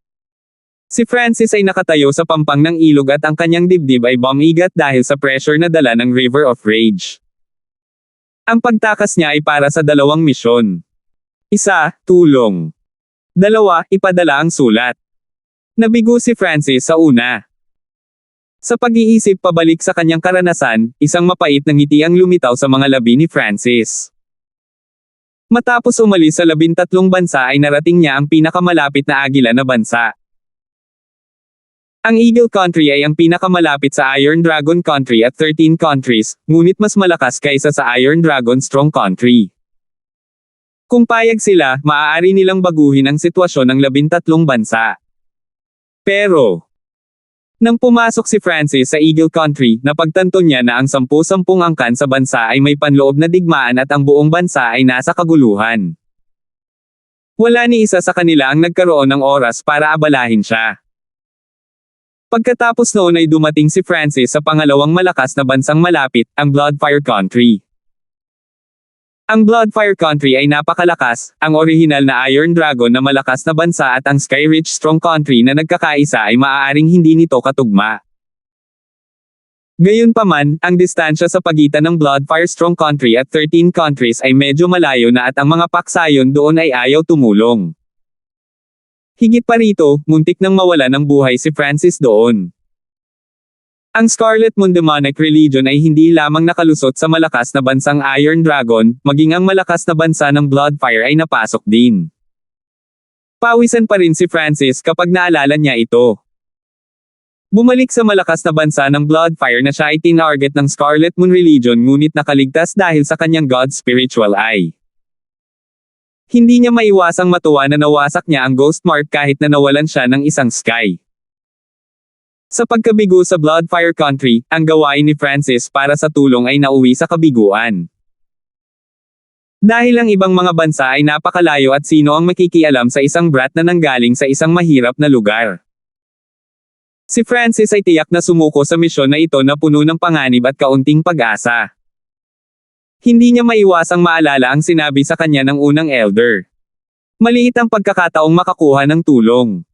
Si Francis ay nakatayo sa pampang ng ilog at ang kanyang dibdib ay bumigat dahil sa pressure na dala ng River of Rage. Ang pagtakas niya ay para sa 2 misyon. 1, tulong. 2, ipadala ang sulat. Nabigo si Francis sa una. Sa pag-iisip pabalik sa kanyang karanasan, isang mapait na ngiti ang lumitaw sa mga labi ni Francis. Matapos umalis sa 13 bansa ay narating niya ang pinakamalapit na agila na bansa. Ang Eagle Country ay ang pinakamalapit sa Iron Dragon Country at 13 countries, ngunit mas malakas kaysa sa Iron Dragon Strong Country. Kung payag sila, maaari nilang baguhin ang sitwasyon ng 13 bansa. Pero, nang pumasok si Francis sa Eagle Country, napagtanto niya na ang 10 angkan sa bansa ay may panloob na digmaan at ang buong bansa ay nasa kaguluhan. Wala ni isa sa kanila ang nagkaroon ng oras para abalahin siya. Pagkatapos noon ay dumating si Francis sa pangalawang malakas na bansang malapit, ang Bloodfire Country. Ang Bloodfire Country ay napakalakas, ang orihinal na Iron Dragon na malakas na bansa at ang Sky Rich Strong Country na nagkakaisa ay maaaring hindi nito katugma. Gayunpaman, ang distansya sa pagitan ng Bloodfire Strong Country at 13 countries ay medyo malayo na at ang mga paksayon doon ay ayaw tumulong. Higit pa rito, muntik nang mawala ng buhay si Francis doon. Ang Scarlet Moon Demonic Religion ay hindi lamang nakalusot sa malakas na bansang Iron Dragon, maging ang malakas na bansa ng Bloodfire ay napasok din. Pawisan pa rin si Francis kapag naalala niya ito. Bumalik sa malakas na bansa ng Bloodfire na siya ay tinarget ng Scarlet Moon Religion ngunit nakaligtas dahil sa kanyang God's Spiritual Eye. Hindi niya maiwasang matuwa na nawasak niya ang ghost mark kahit na nawalan siya ng isang sky. Sa pagkabigo sa Bloodfire Country, ang gawain ni Francis para sa tulong ay nauwi sa kabiguan. Dahil ang ibang mga bansa ay napakalayo at sino ang makikialam sa isang brat na nanggaling sa isang mahirap na lugar. Si Francis ay tiyak na sumuko sa misyon na ito na puno ng panganib at kaunting pag-asa. Hindi niya maiwasang maalala ang sinabi sa kanya ng unang elder. Maliit ang pagkakataong makakuha ng tulong.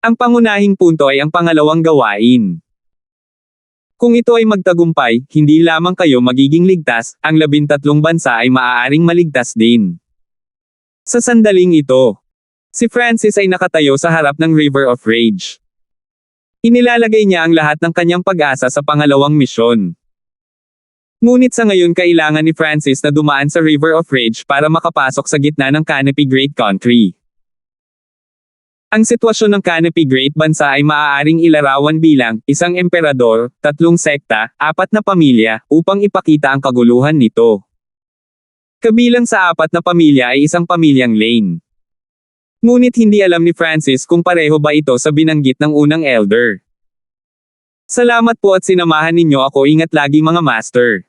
Ang pangunahing punto ay ang pangalawang gawain. Kung ito ay magtagumpay, hindi lamang kayo magiging ligtas, ang 13 bansa ay maaaring maligtas din. Sa sandaling ito, si Francis ay nakatayo sa harap ng River of Rage. Inilalagay niya ang lahat ng kanyang pag-asa sa pangalawang misyon. Ngunit sa ngayon kailangan ni Francis na dumaan sa River of Rage para makapasok sa gitna ng Canopy Great Country. Ang sitwasyon ng Canopy Great Bansa ay maaaring ilarawan bilang isang emperador, 3 sekta, 4 na pamilya, upang ipakita ang kaguluhan nito. Kabilang sa 4 na pamilya ay isang pamilyang Lane. Ngunit hindi alam ni Francis kung pareho ba ito sa binanggit ng unang elder. Salamat po at sinamahan ninyo ako. Ingat lagi mga master.